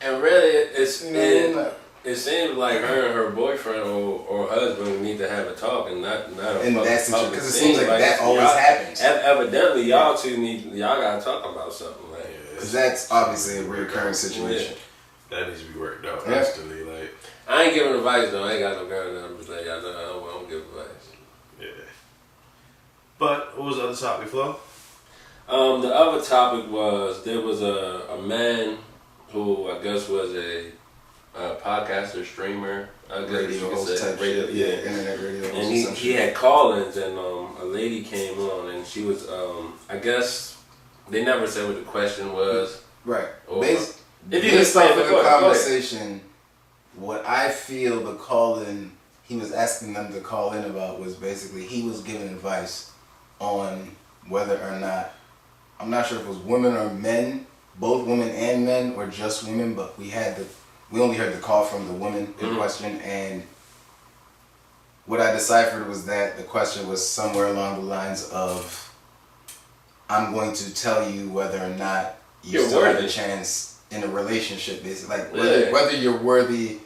and really, you know, it seems like her and her boyfriend or husband need to have a talk and not a in fucking that situation, public because it scene. seems like that always y'all- happens. Evidently, y'all gotta talk about something. Like, Because that's obviously a recurring situation. That needs to be worked out Yeah. instantly. Like, I ain't giving advice though. I ain't got no girl now. I'm just like, y'all know I don't give advice. yeah. But what was the other topic, Flo? The other topic was there was a man who I guess was a podcaster, streamer, I guess Radio you could host say. type Radio, shit. yeah. Internet radio host. And or he some he shit. had call-ins, and a lady came on, and she was I guess they never said what the question was. Right. Or- Based If you Based can off explain of it, the go ahead. conversation, what I feel the call-in, he was asking them to call in about was basically he was giving advice on whether or not, I'm not sure if it was women or men, both women and men, or just women, but we only heard the call from the woman in question, and what I deciphered was that the question was somewhere along the lines of, I'm going to tell you whether or not you You're still have worthy. a chance in a relationship, basically. Like Yeah. whether you're worthy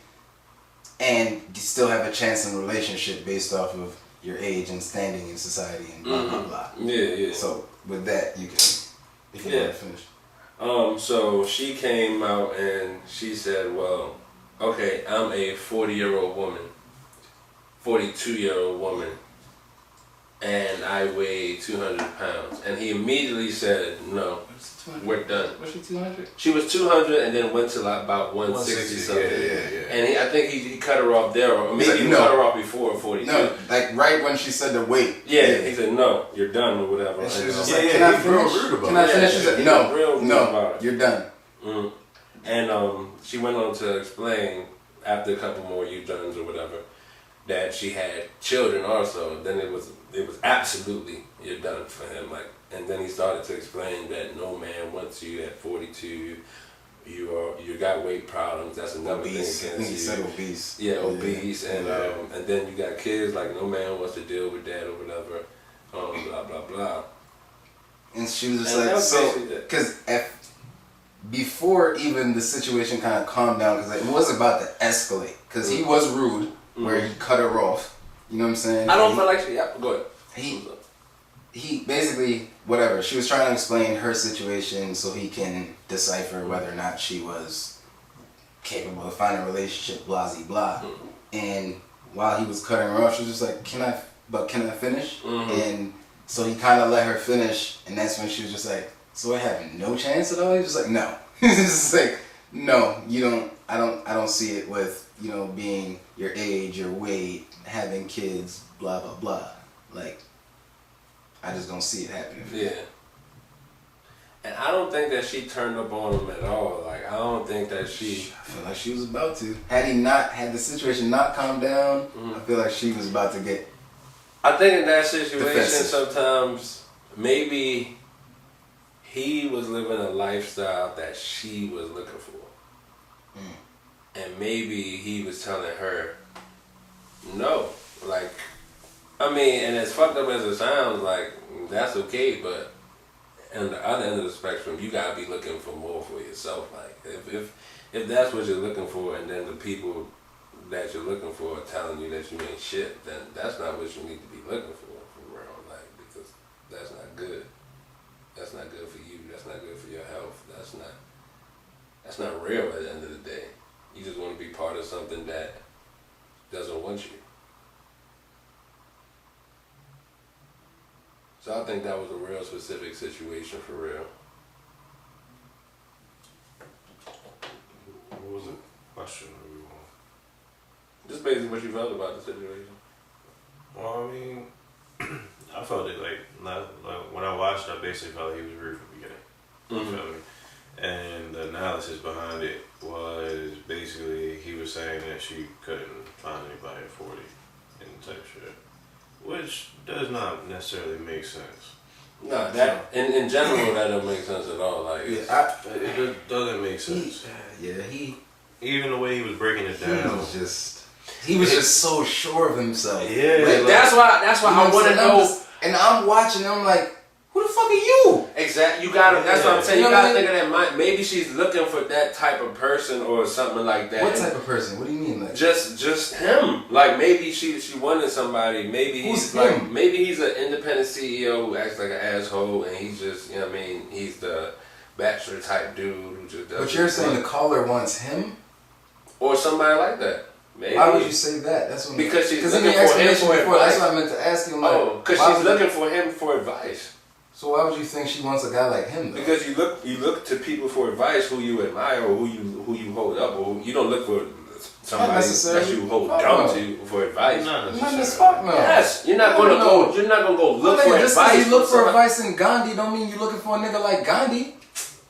and you still have a chance in a relationship based off of your age and standing in society and blah blah blah. Yeah. So with that, you can, if you Yeah. want to finish. So she came out and she said, well, okay, I'm a 40-year-old woman, 42-year-old woman, and I weigh 200 pounds. And he immediately said, no, we're done. Was she 200? She was 200 and then went to like about 160 something. Yeah. And I think he cut her off there, or maybe He's like, he no. cut her off before 42. No, like right when she said the weight. Yeah, he said, no, you're done or whatever. And she was just Yeah, like, yeah, can I he's real finish? rude about Can I it. finish? Yeah, She's like, he's no, real rude about it. you're done. And she went on to explain after a couple more U-turns or whatever that she had children also. Then it was absolutely you're done for him. Like, and then he started to explain that no man wants you at 42. You got weight problems. That's another Obese. thing I against think he you. said obese. Yeah, obese, and Yeah. and then you got kids. Like no man wants to deal with that or whatever. Blah blah blah. And she was just And like, that's so, basically that. because before even the situation kind of calmed down, because it was about to escalate, because he was rude, where he cut her off. You know what I'm saying? I don't He- feel like she. Yeah, go ahead. he basically, whatever, she was trying to explain her situation so he can decipher whether or not she was capable of finding a relationship, blah, blah, blah. And while he was cutting her off, she was just like, can I finish? And so he kind of let her finish, and that's when she was just like, so I have no chance at all? He was just like, no. He's just like, no, you don't, I don't see it with, you know, being your age, your weight, having kids, blah, blah, blah. Like, I just don't see it happening. Yeah. And I don't think that she turned up on him at all. Like, I don't think that she... I feel like she was about to. Had the situation not calmed down, I feel like she was about to get I think in that situation, Defensive. sometimes maybe he was living a lifestyle that she was looking for. And maybe he was telling her, no. Like, I mean, and as fucked up as it sounds, like, that's okay, but on the other end of the spectrum, you gotta be looking for more for yourself. Like, if that's what you're looking for, and then the people that you're looking for are telling you that you ain't shit, then that's not what you need to be looking for real. Like, because that's not good. That's not good for you. That's not good for your health. That's not real at the end of the day. You just want to be part of something that doesn't want you. So I think that was a real specific situation for real. What was the question? Just basically what you felt about the situation. Well, I mean, I felt it like when I watched, I basically felt like he was rude from the beginning. You feel me? And the analysis behind it was basically he was saying that she couldn't find anybody at 40 and type shit, which does not necessarily make sense. No, that in general that don't make sense at all. Like, It just doesn't make sense. Even the way he was breaking it down. He was just so sure of himself. Yeah, Like, that's why I want to know. And I'm watching. I'm like, who the fuck are you? Exactly. You gotta. That's what I'm saying. You You know gotta what I think of that mind. Maybe she's looking for that type of person or something like that. What type of person? What do you mean? Like, Just him. Like maybe she wanted somebody. Maybe Who's he's like him? maybe he's an independent CEO who acts like an asshole, and he's just you know what I mean he's the bachelor type dude who just does. but you're saying the caller wants him? or somebody like that. Maybe. Why would you say that? That's what Because she's in looking the for him explanation for before, that's advice. what I meant to ask you. I'm like, Oh, because why she's would- looking for him for advice. So why would you think she wants a guy like him? Though? Because you look to people for advice who you admire or who you hold up, or you don't look for somebody that necessarily. you hold Fuck dumb no. to for advice. Not Not as necessarily. fuck no. Yes, you're not No, gonna no. go. You're not gonna go look for just advice. because you look for somebody- advice in Gandhi, don't mean you're looking for a nigga like Gandhi.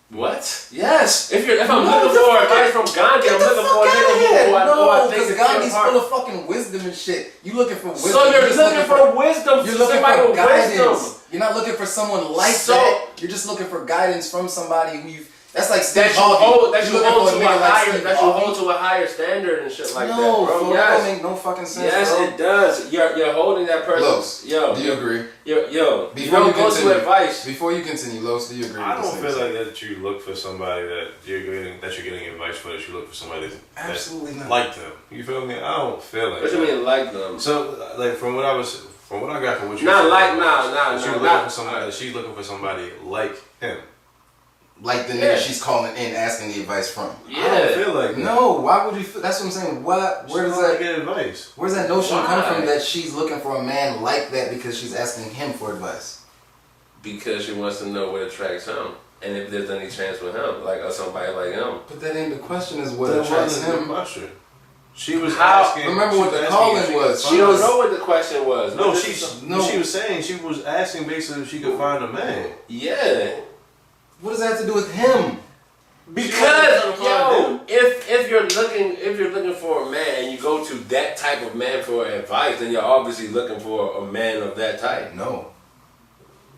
What? Yes. If I'm No, looking get for the advice from Gandhi, Get I'm the looking fuck for a out of nigga here! who I No, think because is Gandhi's your heart. full of fucking wisdom and shit. You looking for wisdom. So you're just looking for wisdom. You're looking somebody for with guidance. wisdom. You're not looking for someone like So- that. You're just looking for guidance from somebody who you. That's like Steve That you Harvey. hold, that You're you looking hold for to a nigga like higher, Steve that you Harvey. hold to a higher standard and shit like no, that, bro. fool, that don't Yes, make no fucking sense. yes, bro. it does. You're holding that person. Los, Yo, do you agree? Yo, you Before don't you go continue, to advice. Before you continue, Los, do you agree? I with don't this feel thing? like that you look for somebody that you're getting advice for. That you look for somebody that Absolutely not. like them. You feel me? I don't feel like What that. you mean like them? So, like from what I got from what you Not said, like- that nah, you're looking not- for somebody. She's looking for somebody like him. Like the nigga Yeah. she's calling in asking the advice from. I don't Yeah. feel like that. No, why would you feel? That's what I'm saying. What? She Where does don't that? get advice? Where's that notion come Why? from that she's looking for a man like that because she's asking him for advice? Because she wants to know what attracts him, and if there's any chance with him, like or somebody like him. But that ain't the question. Is what That attracts wasn't the him? question. She was How- asking. Remember she what was the asking call-in if she was. could She find- don't know what the question was. No, But she this is- she was saying she was asking basically if she could find a man. yeah. What does that have to do with him? Because wasn't trying to yo, find if you're looking for a man and you go to that type of man for advice, then you're obviously looking for a man of that type. No.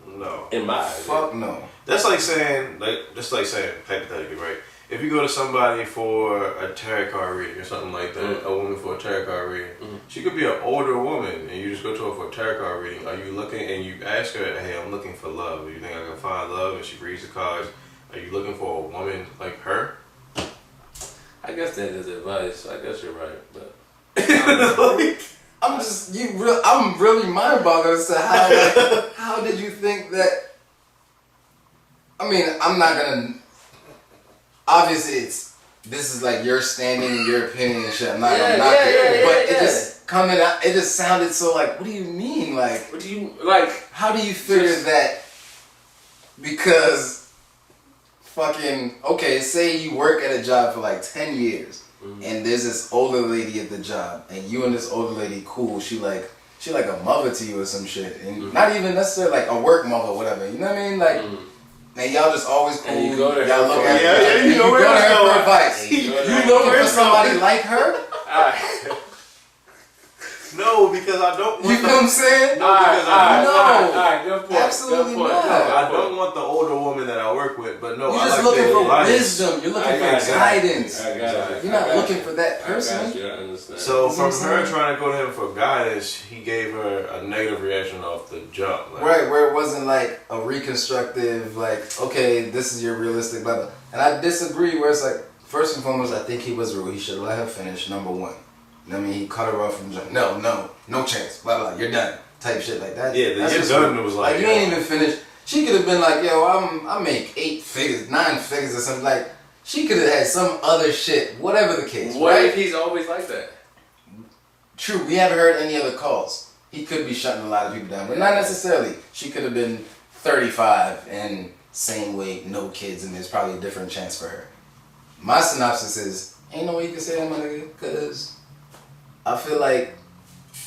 No. In my Fuck no. That's like saying hypothetically, right? If you go to somebody for a tarot card reading or something like that, a woman for a tarot card reading, she could be an older woman, and you just go to her for a tarot card reading. Are you looking and you ask her, "Hey, I'm looking for love. Do you think I can find love?" And she reads the cards. Are you looking for a woman like her? I guess that is advice. I guess you're right, but I'm really mind boggled as to how. Like, how did you think that? I mean, I'm not gonna. Obviously, this is like your standing and your opinion and shit. I'm not gonna knock it, but it just coming out. It just sounded so like. What do you mean? Like, what do you like? how do you figure that? Because. Fucking okay, say you work at a job for like 10 years and there's this older lady at the job and you and this older lady cool, she like a mother to you or some shit and not even necessarily like a work mother or whatever, you know what I mean? Like and y'all just always cool, And you go to her y'all look for- at Yeah, her, you you know go where to it's her going. for advice. And you go to You her looking for for somebody like her? Alright. No, because I don't You want feel what I'm saying? No, because I No. Alright, good point. Absolutely good point. not. I don't want the older woman that I work with, but no, You're I just like looking the for advice. wisdom. You're looking I for got you. guidance. I got you. You're not I got looking you. for that I person. got you. I understand. So You know from what I'm her saying? trying to go to him for guidance, he gave her a negative reaction off the jump. Like, Right, where it wasn't like a reconstructive, like, okay, this is your realistic blah blah. And I disagree where it's like, first and foremost, I think he was rude. He should let her finish, number one. You know what I mean? He cut her off from jump. No chance. Blah blah. You're done. Type shit like that. Yeah, the That's you're just done rude. was like, you ain't even finished. She could have been like, yo, I make 8 figures, 9 figures or something. Like, she could have had some other shit, whatever the case. What right? if he's always like that? True, we haven't heard any other calls. He could be shutting a lot of people down, but not necessarily. She could have been 35 and same weight, no kids, and there's probably a different chance for her. My synopsis is, ain't no way you can say that, my nigga, because I feel like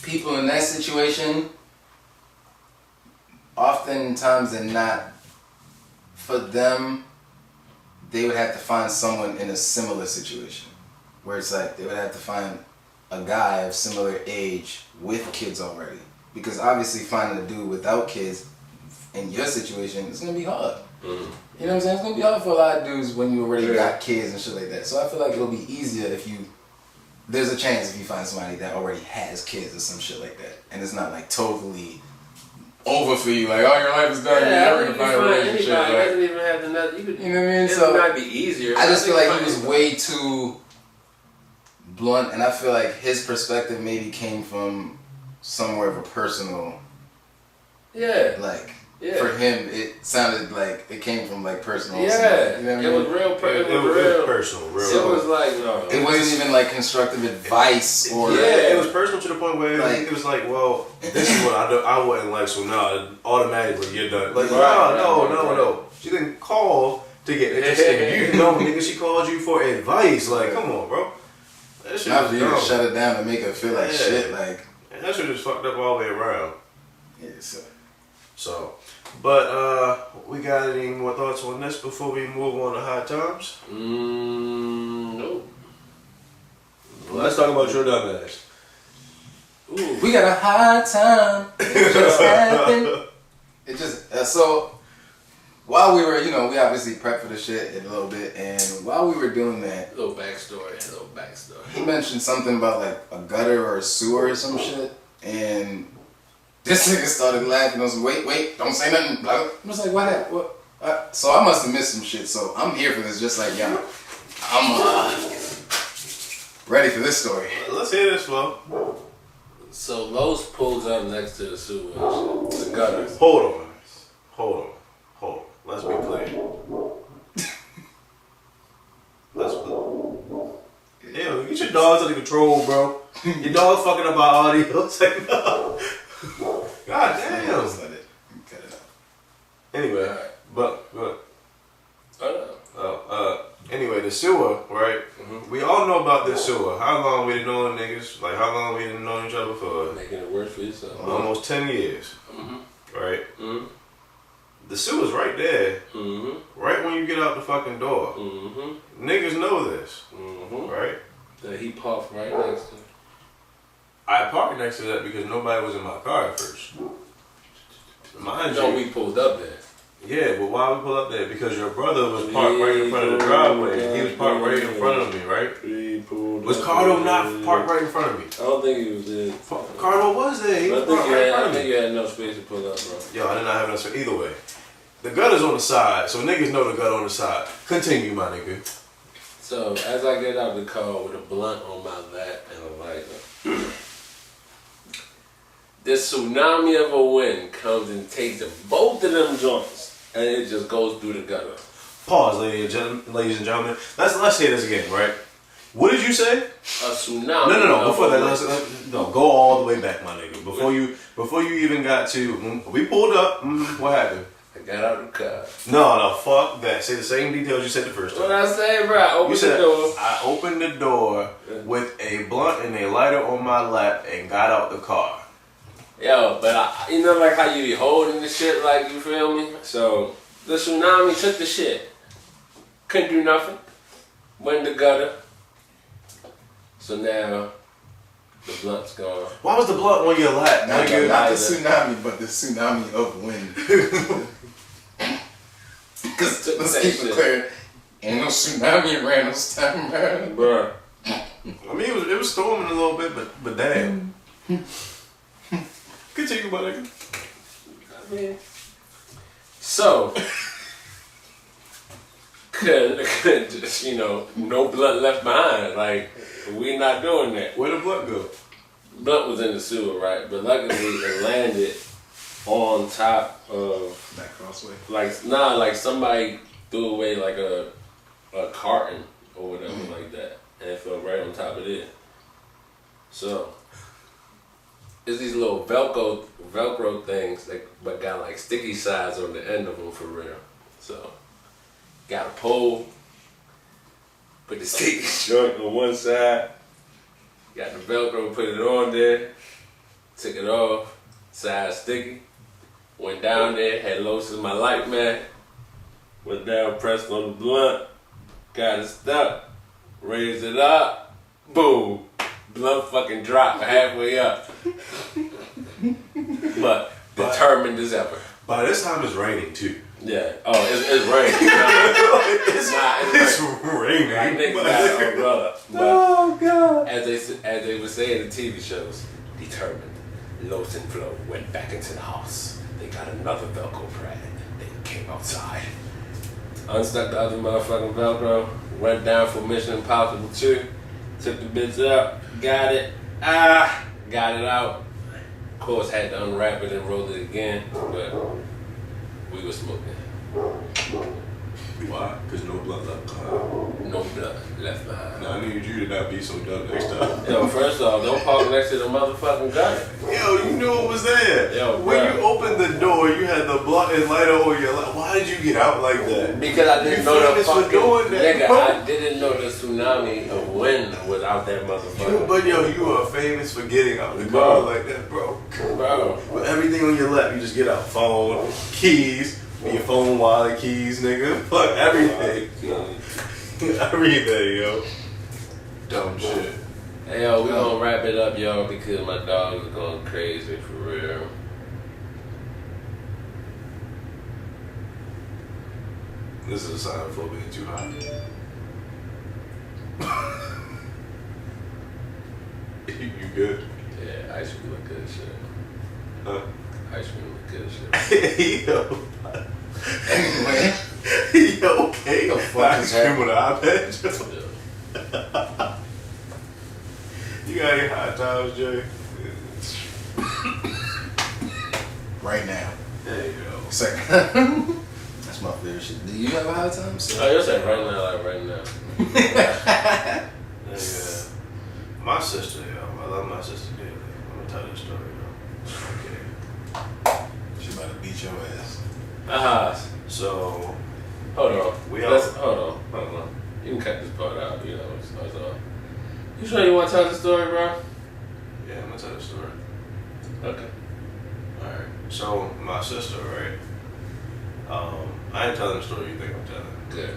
people in that situation, oftentimes and not, for them, they would have to find someone in a similar situation. Where it's like, they would have to find a guy of similar age with kids already. Because obviously finding a dude without kids in your situation, it's gonna be hard. Mm-hmm. You know what I'm saying? It's gonna be hard for a lot of dudes when you already got kids and shit like that. So I feel like it'll be easier if there's a chance if you find somebody that already has kids or some shit like that. And it's not like totally over for you, like, oh, your life is done, Yeah, you're I never think gonna you find a find relationship. anybody Like, doesn't even have the nut. You could. you know what I mean? It So might be easier. I just feel think like he you was find way too blunt, and I feel like his perspective maybe came from somewhere of a personal, Yeah. like, Yeah. for him, it sounded like it came from like personal. Yeah. You know what I It was mean? real. it was real. personal, real. It was like no. It wasn't even like constructive advice or. Yeah, it was personal to the point where Like- it was like, well, this is what I wouldn't like, so now automatically you're done. Like, Right, no. She didn't call to get interested. You know, nigga, she called you for advice. Like, come on, bro. That shit Not was for you to dumb. shut it down and make her feel like Yeah. shit. Like, And that shit just fucked up all the way around. yeah, so. So, but we got any more thoughts on this before we move on to high times? Nope. Let's talk about your dumb ass. Ooh. We got a high time. It just happened. It just so while we were, we obviously prepped for the shit a little bit, and while we were doing that, Little backstory. he mentioned something about like a gutter or a sewer or some shit, and this nigga started laughing. I was like, wait, don't say nothing. Blah. I was like, what happened? What? So I must have missed some shit. So I'm here for this, just like y'all. I'm ready for this story. Let's hear this, Flo. So Lowe's pulls up next to the sewer and shit. The gutters. Hold on. Let's be clear. Ew, get your dogs under control, bro. Your dog's fucking up our audio. It's like, no. God damn. Just let it. Cut it out. Anyway, but anyway, the sewer, right? Mm-hmm. We all know about this sewer. How long we been knowing niggas? Like, how long we been knowing each other for? Making it worse for yourself. Almost 10 years, Mm-hmm. right? Mm-hmm. The sewer's right there, Mm-hmm. right when you get out the fucking door. Mm-hmm. Niggas know this, Mm-hmm. right? That he parked right next to. I parked next to that because nobody was in my car at first. Mind No, you, we pulled up there. yeah, but why we pull up there? Because your brother was parked right in front of the driveway. He was parked right in front of me, right? Was Cardo not parked right in front of me? I don't think he was there. Cardo was there. He I was think parked you right in had, front I of me. think you had no space to pull up, bro. Yo, I did not have enough space. Either way. The gutter's on the side, so niggas know the gutter on the side. Continue, my nigga. So as I get out the car with a blunt on my lap and a lighter, this tsunami of a wind comes and takes both of them joints, and it just goes through the gutter. Pause, ladies and gentlemen. Let's hear this again, right? What did you say? A tsunami. No. of Before a that, wind. no. Go all the way back, my nigga. Before you even got to, we pulled up. What happened? I got out the car. No, fuck that. Say the same details you said the first What time. I say, bro? I You opened said the door. I opened the door with a blunt and a lighter on my lap and got out the car. Yo, but you know like how you be holding the shit, like, you feel me? So the tsunami took the shit. Couldn't do nothing. Went in the gutter. So now The blunt's gone. Why was the blunt on your lap, Not nigga? the tsunami, but the tsunami of wind. Because let's keep it clear, ain't no tsunami in Randallstown, man. Bruh. I mean, it was storming a little bit, but damn. Continue, my nigga. I mean, so, just, no blunt left behind. Like, we not doing that. Where the blunt go? Blunt was in the sewer, right? But luckily it landed on top of That crossway. like somebody threw away like a carton or whatever like that, and it fell right on top of it. So it's these little Velcro things, but got like sticky sides on the end of them for real. So got a pole, put the sticky joint on one side, got the Velcro, put it on there, took it off, side sticky, went down there, had lotion in my light mat, went down, pressed on the blunt, got it stuck, raised it up, boom, blunt fucking dropped halfway up. But determined as ever. By this time, it's raining too. Yeah. Oh, it's raining. It's raining. I think got an umbrella. Oh God. As they would say in the TV shows, determined. Los and Flo went back into the house. They got another Velcro pad. They came outside. Unstuck the other motherfucking Velcro. Went down for Mission Impossible 2. Took the bits up. Got it. Got it out. Of course, had to unwrap it and roll it again. But we were smoking. Why? Because no blood left behind. No blood left behind. No, I need you to not be so dumb next time. Yo, first off, don't park next to the motherfucking gutter. Yo, you knew it was there. Yo, when bruh. you opened the door, you had the blunt and lighter on your lap. Why did you get out like that? Because I didn't You know the famous for fucking doing that, nigga. bro. I didn't know the tsunami of wind was out that motherfucker. But yo, you are famous for getting out the car Bro. like that, bro. Bro, With everything on your lap, you just get out. Phone, keys, your phone, wallet, keys, nigga. Fuck everything. Everything, yo. Dumb shit. hey yo, we gonna wrap it up, y'all, because my dog is going crazy for real. This is a sign of Flo being too hot. You good? Yeah, ice cream look good as shit. Huh? Ice cream look good as shit. Yo. Anyway, Yo, okay. The fuck is Ice cream with an iPad. Yeah. You got any hot times, Jay? right now. There you go. Second. That's my favorite shit. Do you have a hard time, sir? Oh, you're saying right now, like right now. Yeah. My sister, yo. I love my sister dearly. I'm gonna tell you a story, yo. Okay. She about to beat your ass. So, Hold on. We Hold on. You can cut this part out, it's all. You sure you want to tell the story, bro? yeah, I'm gonna tell the story. Okay. Alright. So, my sister, right? I ain't telling the story you think I'm telling. Good.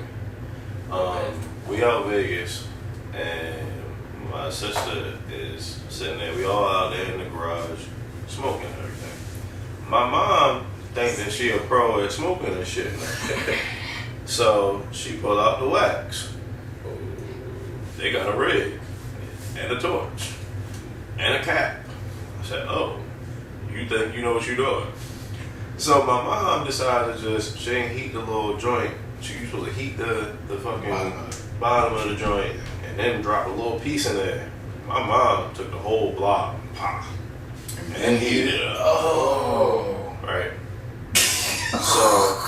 We out Vegas, and my sister is sitting there. We all out there in the garage, smoking and everything. My mom thinks that she a pro at smoking and shit. So she pulled out the wax. They got a rig and a torch and a cap. I said, "Oh, you think you know what you're doing?" So my mom decided to she didn't heat the little joint. She was supposed to heat the fucking bottom of the joint and then drop a little piece in there. My mom took the whole block, pop, and heated it up. Oh. Right. So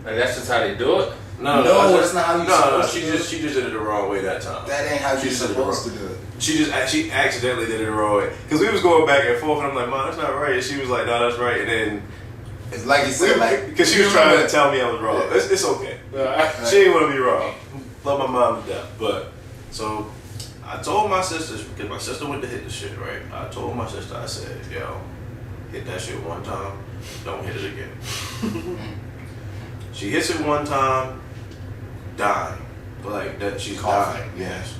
And that's just how they do it? No, that's not how you No, supposed she to do just did it the wrong way that time. That ain't how She you're just did it supposed to wrong. do it. She accidentally did it the wrong way. Because we was going back and forth, and I'm like, "Mom, that's not right." And she was like, "No, that's right." And then It's like you said, like because she was trying to tell me I was wrong. Yeah. It's okay. She didn't want to be wrong. Love my mom to death. But so I told my sisters, because my sister went to hit the shit, right? I told my sister, I said, "Yo, hit that shit one time, don't hit it again." She hits it one time, dying. Like that, she's Coughing. dying. Yes.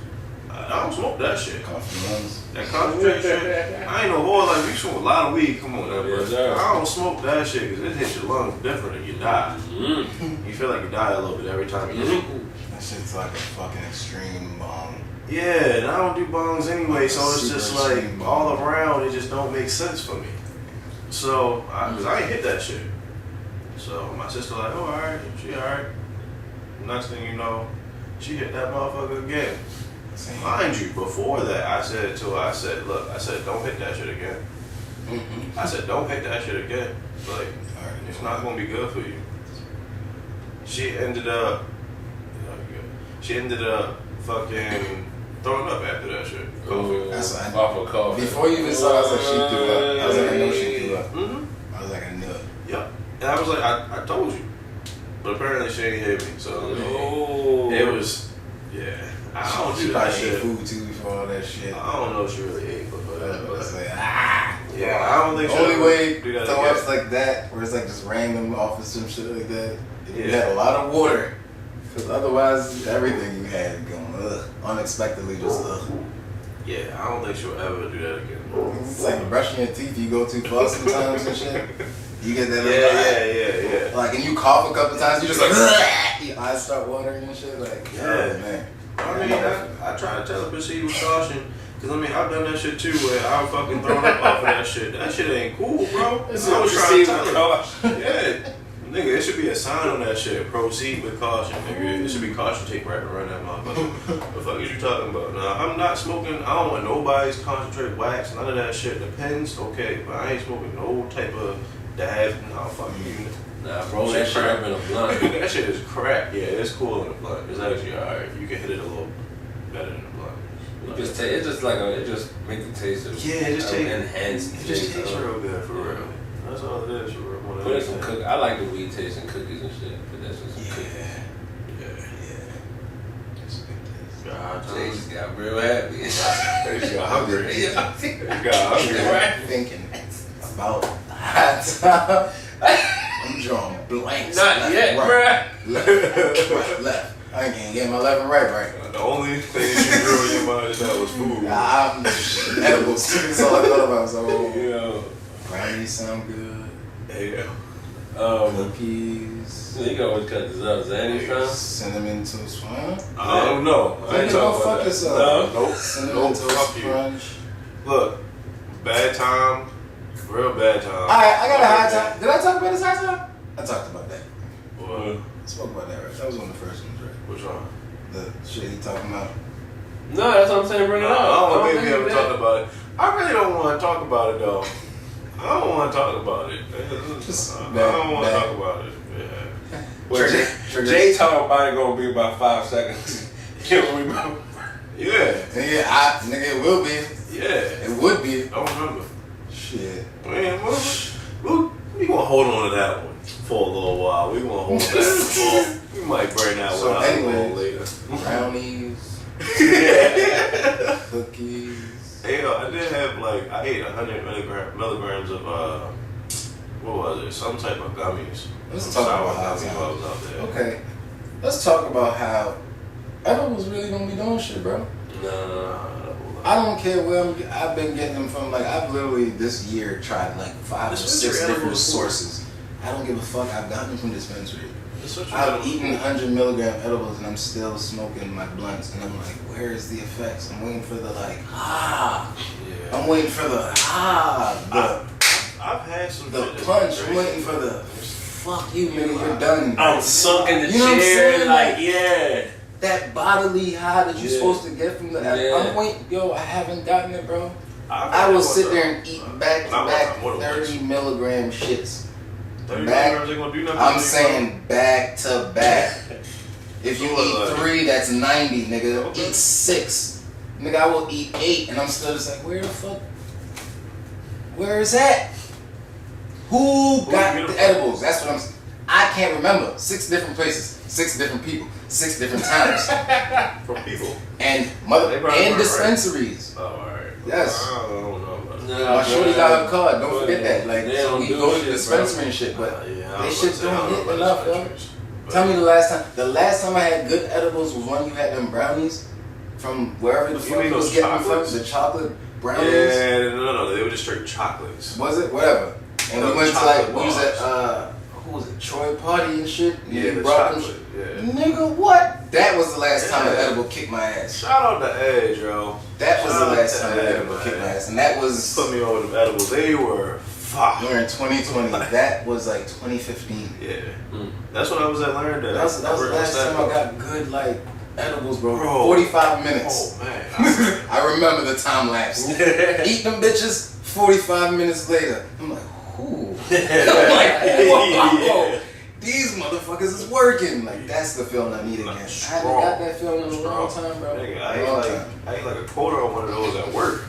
I don't smoke that shit. Coffee runs. That concentrate shit. I ain't no whore like you smoke a lot of weed. Come on, now, bro. Yes, sir. I don't smoke that shit because it hits your lungs different and you die. Mm. You feel like you die a little bit every time you hit it. That shit's like a fucking extreme bomb. Yeah, and I don't do bongs anyway, so it's Super just like extreme all bong. around, it just don't make sense for me. So, cause I ain't hit that shit. So my sister like, oh, alright, she alright. Next thing you know, she hit that motherfucker again. Mind you, before that, I said to her, I said, look, I said, don't hit that shit again. I said, don't hit that shit again. Like, it's not gonna be good for you. She ended up fucking throwing up after that shit. Coffee. That's what I- Off of coffee. Before you even saw, I was like, she threw up. I was like, I know she threw up. Mm-hmm. I was like, I knew it. Yep. And I was like, I told you. But apparently she ain't hear me. So Oh. it was, yeah. I don't She do that probably ate shit. food too before all that shit. I don't know if she really ate for that. I was But like, yeah, I don't think The she'll only ever way do that throw again. ups like that, where it's like just random off of some shit like that, if you Yeah. had a lot of water. Because otherwise, everything you had going, unexpectedly just, Yeah, I don't think she'll ever do that again. It's like brushing your teeth, you go too far sometimes and shit. You get that Yeah. Like, and you cough a couple times, you just like, your eyes start watering and shit. Like, Yeah. oh, man. I mean, I try to tell her proceed with caution. Cause I mean, I've done that shit too, where I'm fucking throwing up off of that shit. That shit ain't cool, bro. I was trying to tell her. Yeah. Nigga, it should be a sign on that shit. Proceed with caution, nigga. It should be caution tape right around that motherfucker. What the fuck is you talking about? Nah, I'm not smoking. I don't want nobody's concentrate wax, none of that shit. The pens, okay, but I ain't smoking no type of dab. Nah, fuck you. Nah, bro, that shit up in a blunt. That shit is crack. Yeah, it's cool in the blunt. It's actually alright. You can hit it a little better than the blunt. It just it's just like it just make the taste of Yeah, it just tastes. enhanced. It just tastes of it. real good for real. That's all it is for real. More than Put in some anything. cook. I like the weed taste in cookies and shit. Put that shit in some cookies. God, Jay just got real happy. He got hungry. He got hungry. Thinking about hot time. I'm drawing blanks. Not yet, right, bruh. left. I can't get my left and right. The only thing you drew in your mind is that was food. I'm edibles. That's all I thought about. So, Yo. brownies sound good. Yeah. Cookies. You can always cut this up. Zanny from? Cinnamon toast crunch. I don't know. I ain't Nigga, go talking fuck about that. yourself. Nope. Cinnamon Nope. toast Fuck you. crunch. Look, bad time. Real bad time. Alright, I got a high time. Did I talk about this high time? I talked about that. What? I spoke about that, right? That was one of the first ones, right? Which one? The shit he talking about. No, that's what I'm saying. Bring it up. I don't think we think ever that- talked about it. I really don't want to talk about it though. I don't want to talk about it. Just I bad- don't want to bad. talk about it. Yeah. Well, Trigger. Jay talking about it gonna be about 5 seconds. Can we go? Yeah. Yeah, nigga, it will be. Yeah. It would be. I don't remember. Shit. Man, we gonna hold on to that one for a little while. We gonna hold that. We might bring that So one out a anyway. little later. Brownies, cookies. Hey, I did have like I ate 100 milligrams of what was it? Some type of gummies. Let's Some talk sour about how gummies while I was out there. Okay, let's talk about how edibles really gonna be doing shit, bro. No. I don't care where I've been getting them from. Like, I've literally this year tried like 5 or Dispensary 6 different edibles before. sources. I don't give a fuck. I've gotten them from dispensary. It's such a I've good- eaten 100 milligram edibles and I'm still smoking my blunts. And I'm like, where is the effects? I'm waiting for the like, Yeah. I'm waiting for the I've had some the shit that's punch. crazy. I'm waiting for the fuck you, nigga. You're done. I'm sunk in the You know what I'm chair, saying? like, yeah. That bodily high that you're Yeah. supposed to get from the. Yeah. I'm waiting, yo. I haven't gotten it, bro. I've I had will one sit time. there and eat back to Not one back time, more than once. 30 milligram shits. 30 back- milligrams ain't gonna do nothing. I'm to you, saying back to back. If you So what, eat like- 3, that's 90, nigga. Okay. Eat 6. Nigga, I will eat 8, and I'm still just like, where the fuck? Where is that? Who Who got get the it from? edibles? That's what I'm saying. I can't remember. 6 different places, 6 different people, 6 different times, bro. From people. and They probably and weren't dispensaries. Oh, alright. Yes. I don't know about that. Nah, My shorty bruh. got her card. Don't forget that. Like, They so don't we do go to shit, the dispensary and shit, but Yeah, I they was shit about to say, I don't know hit about enough, yo. dispensaries. But- Tell me the last time. The last time I had good edibles was when you had them brownies from wherever the You fuck mean he was those getting them from. chocolates? The chocolate brownies. Yeah, no, they were just straight chocolates. Was it? Whatever. And No, we went to chocolate like, we was at, bars. who was it? Troy Party and shit. And Yeah, he the brought them chocolate. Yeah. Nigga, what? That was the last time an Yeah. edible kicked my ass. Shout out to Edge, yo. That was Shout the out last to time an Edge, edible kicked my man. ass. And that was, Put me on with them edibles. They were fire. we're in 2020. That was like 2015. Yeah. That's when I was at Learn That was the last time I got good, like, edibles, bro. Bro. 45 minutes. Oh, man. I remember the time lapse. Eat them bitches, 45 minutes later. I'm like, whoo. I'm like, whoa. Yeah. These motherfuckers is working. Like, that's the feeling I need again. I haven't Strong. got that feeling in a long Strong. time, bro. Nigga, A long time. I ate like a quarter on one of those at work.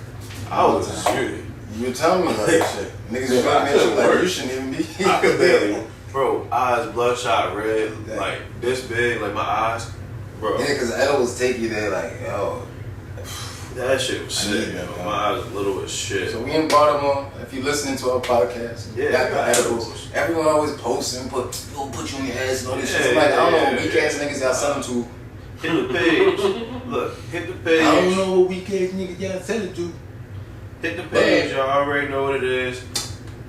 I was shooting. You tell me about that shit. Niggas be looking at you like, you shouldn't even be I could barely. Bro, eyes bloodshot red, Yeah. like this big, like my eyes. Bro, Yeah, because edibles take you there like, yo. that shit was I need sick. that, Yo. bro. My eyes was little as shit. So we in Baltimore. If you're listening to our podcast, Yeah, got we the got edibles. edibles. Everyone always posting, we'll put you on your ass and all this Yeah, shit. I'm like, I don't know yeah, what weak yeah. ass niggas y'all selling to. Hit the page. Look, hit the page. I don't know what weak ass niggas y'all selling to. Hit the page. Y'all already know what it is.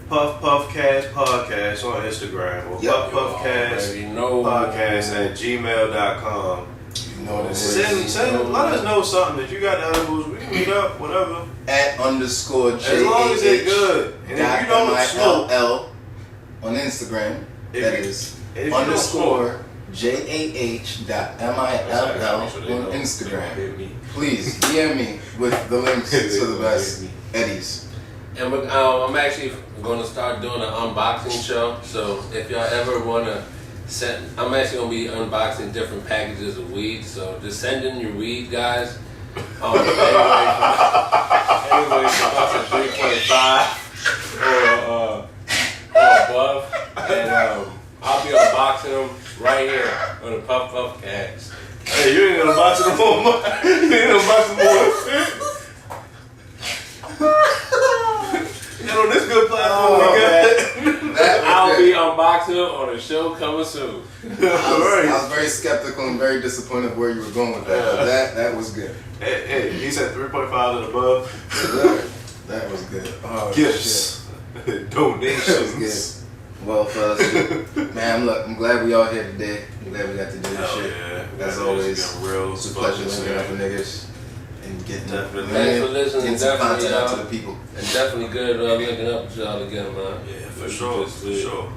Puff Puff Cast Podcast on Instagram or Yep. Puff Puff Cast Already know. Podcast at gmail.com. You know what it is. Send, let us know something. If you got the edibles, we can meet up, whatever. At _JAH. As long as they're good. And if you don't smoke, MILL on Instagram. If That you- is if you don't _JAH.MILL on Instagram. Please DM me with the links to the best Eddies. And I'm actually going to start doing an unboxing show. So if y'all ever want to send, I'm actually going to be unboxing different packages of weed. So just send in your weed, guys. Anyway, from up to 3.5 or above. And I'll be unboxing them right here on the Puff Puff Cast. hey, you ain't gonna box it more. You ain't gonna box it more. And on this good platform, we got. I'll be unboxing them on a show coming soon. I was very skeptical and very disappointed where you were going with that. But that was good. Hey, he said 3.5 and above. That was good. Oh, Gifts, shit. donations. That was good. Well, fellas, man, look, I'm glad we all here today. I'm glad we got to do this Hell shit. yeah. As Yeah, always, it's been real it's a pleasure fucking linking up with sick. niggas and getting Definitely. Thanks for listening, getting some definitely, content out to y'all. the people. And definitely good linking up with y'all again, man. Yeah, for sure, Just for did. sure.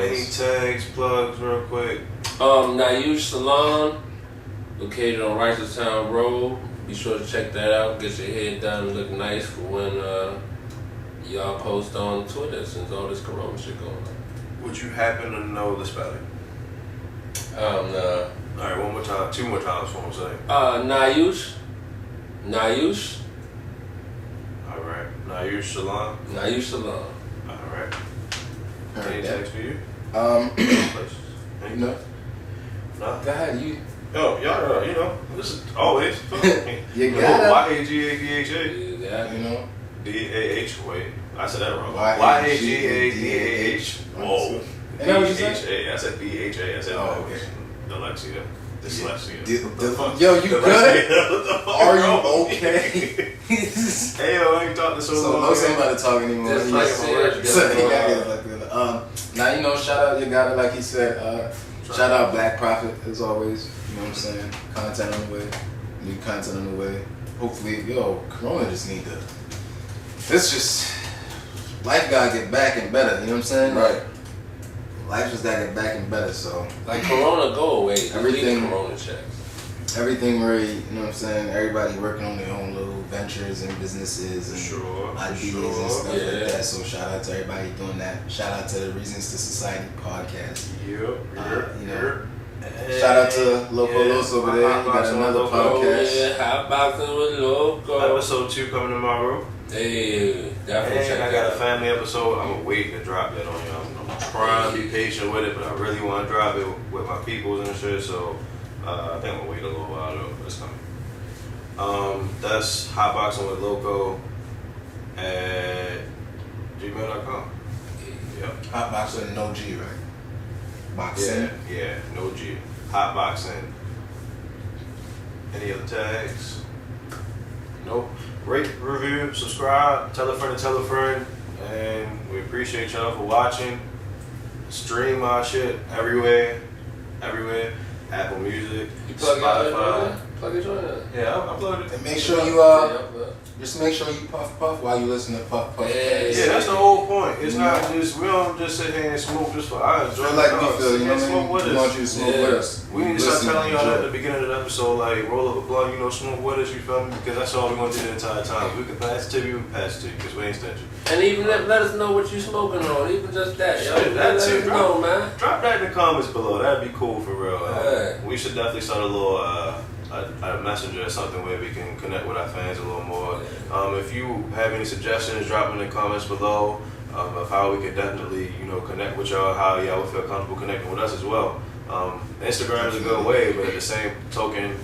Any tags, plugs, real quick? Nayush Salon, located on Ricerstown Road. Be sure to check that out. Get your head done and look nice for when y'all post on Twitter since all this corona shit going on. Would you happen to know the spelling? Nah. All right, one more time, two more times for what I'm saying. Nayush All right, now you're Shalon. Salon. All right. Heard Any that. tags for you? You Places? Any? know, No. go ahead, you. Yo, y'all, you know, this is always. You gotta. YAGADHA. Yeah. You know, DAH. Wait, I said that wrong. YAGADH. Whoa. Ain't that what you said? BHA. I said BHA. I said Oh, okay. dyslexia. Dyslexia. Yo, you good? Are you Bro. okay? Hey, yo, I ain't talked to so So long. Los ain't about to talk anymore. Just He's- like said, So he just, gotta get it like that. Now you know, shout out you got it like he said. Shout out Black Prophet as always. You know what I'm saying? Content on the way, new content on the way. Hopefully, yo, Corona just need to. It's just life gotta get back and better. You know what I'm saying? Right. Life just gotta get back and better. So Like Corona go away. Just Everything- leave Corona checks. everything really, you know what I'm saying? Everybody working on their own little ventures and businesses and Sure. ideas sure. and stuff Yeah. like that. So shout out to everybody doing that. Shout out to the Reasons to Society podcast. Yep. You know, shout out to Loco Los over there. You got another Oh podcast. yeah, hot boxing with Loco. Episode 2 coming tomorrow. Hey, definitely check And I that got a out. family episode. I'm waiting to drop that on y'all. I'm trying to be patient with it, but I really want to drop it with my peoples and shit. So I think I'm gonna wait a little while though. But it's coming. That's Hotboxing with Loco at gmail.com. Yep. Hot boxing, no G, right? Boxing. Yeah, no G. Hotboxing Any other tags? Nope. Rate, review, subscribe, tell a friend to tell a friend, and we appreciate y'all for watching. Stream our shit everywhere. Apple Music, You plug Spotify. it, plug it on. Yeah, I uploaded it. And make sure you Yeah, just make sure you puff while you listen to puff. Yeah, Yeah, that's the whole point. It's not just, we don't just sit here and smoke just for I enjoy Feel like it. we feel, you know what I Smoke mean? with We us. want you to smoke with us. We need to start Listen, telling y'all enjoy. at the beginning of the episode, like, roll up a blunt, you know, smoke with us, you feel me? Because that's all we're going to do the entire time. If we can pass it to you, we pass it to you, because we ain't stingy. And even let us know what you smoking on, even just that. Yo. Shit, that Let too, us bro. know, man. Drop that in the comments below. That'd be cool for real. Yeah. We should definitely start a little a messenger or something where we can connect with our fans a little more. If you have any suggestions, drop them in the comments below of how we could definitely, you know, connect with y'all, how y'all would feel comfortable connecting with us as well. Instagram is a good way, but at the same token,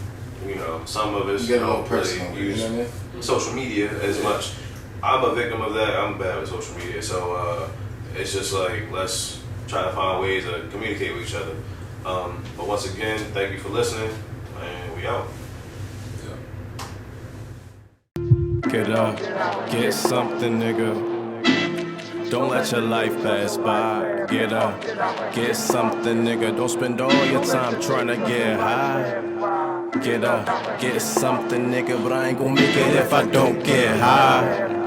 you know, some of us You get a little don't really personal, you use know what I mean? social media as much. I'm a victim of that. I'm bad with social media, so it's just like, let's try to find ways to communicate with each other. But once again, thank you for listening, and we out. Get up, get something, nigga. Don't let your life pass by. Get up, get something, nigga. Don't spend all your time trying to get high. Get up, get something, nigga. But I ain't gonna make it if I don't get high.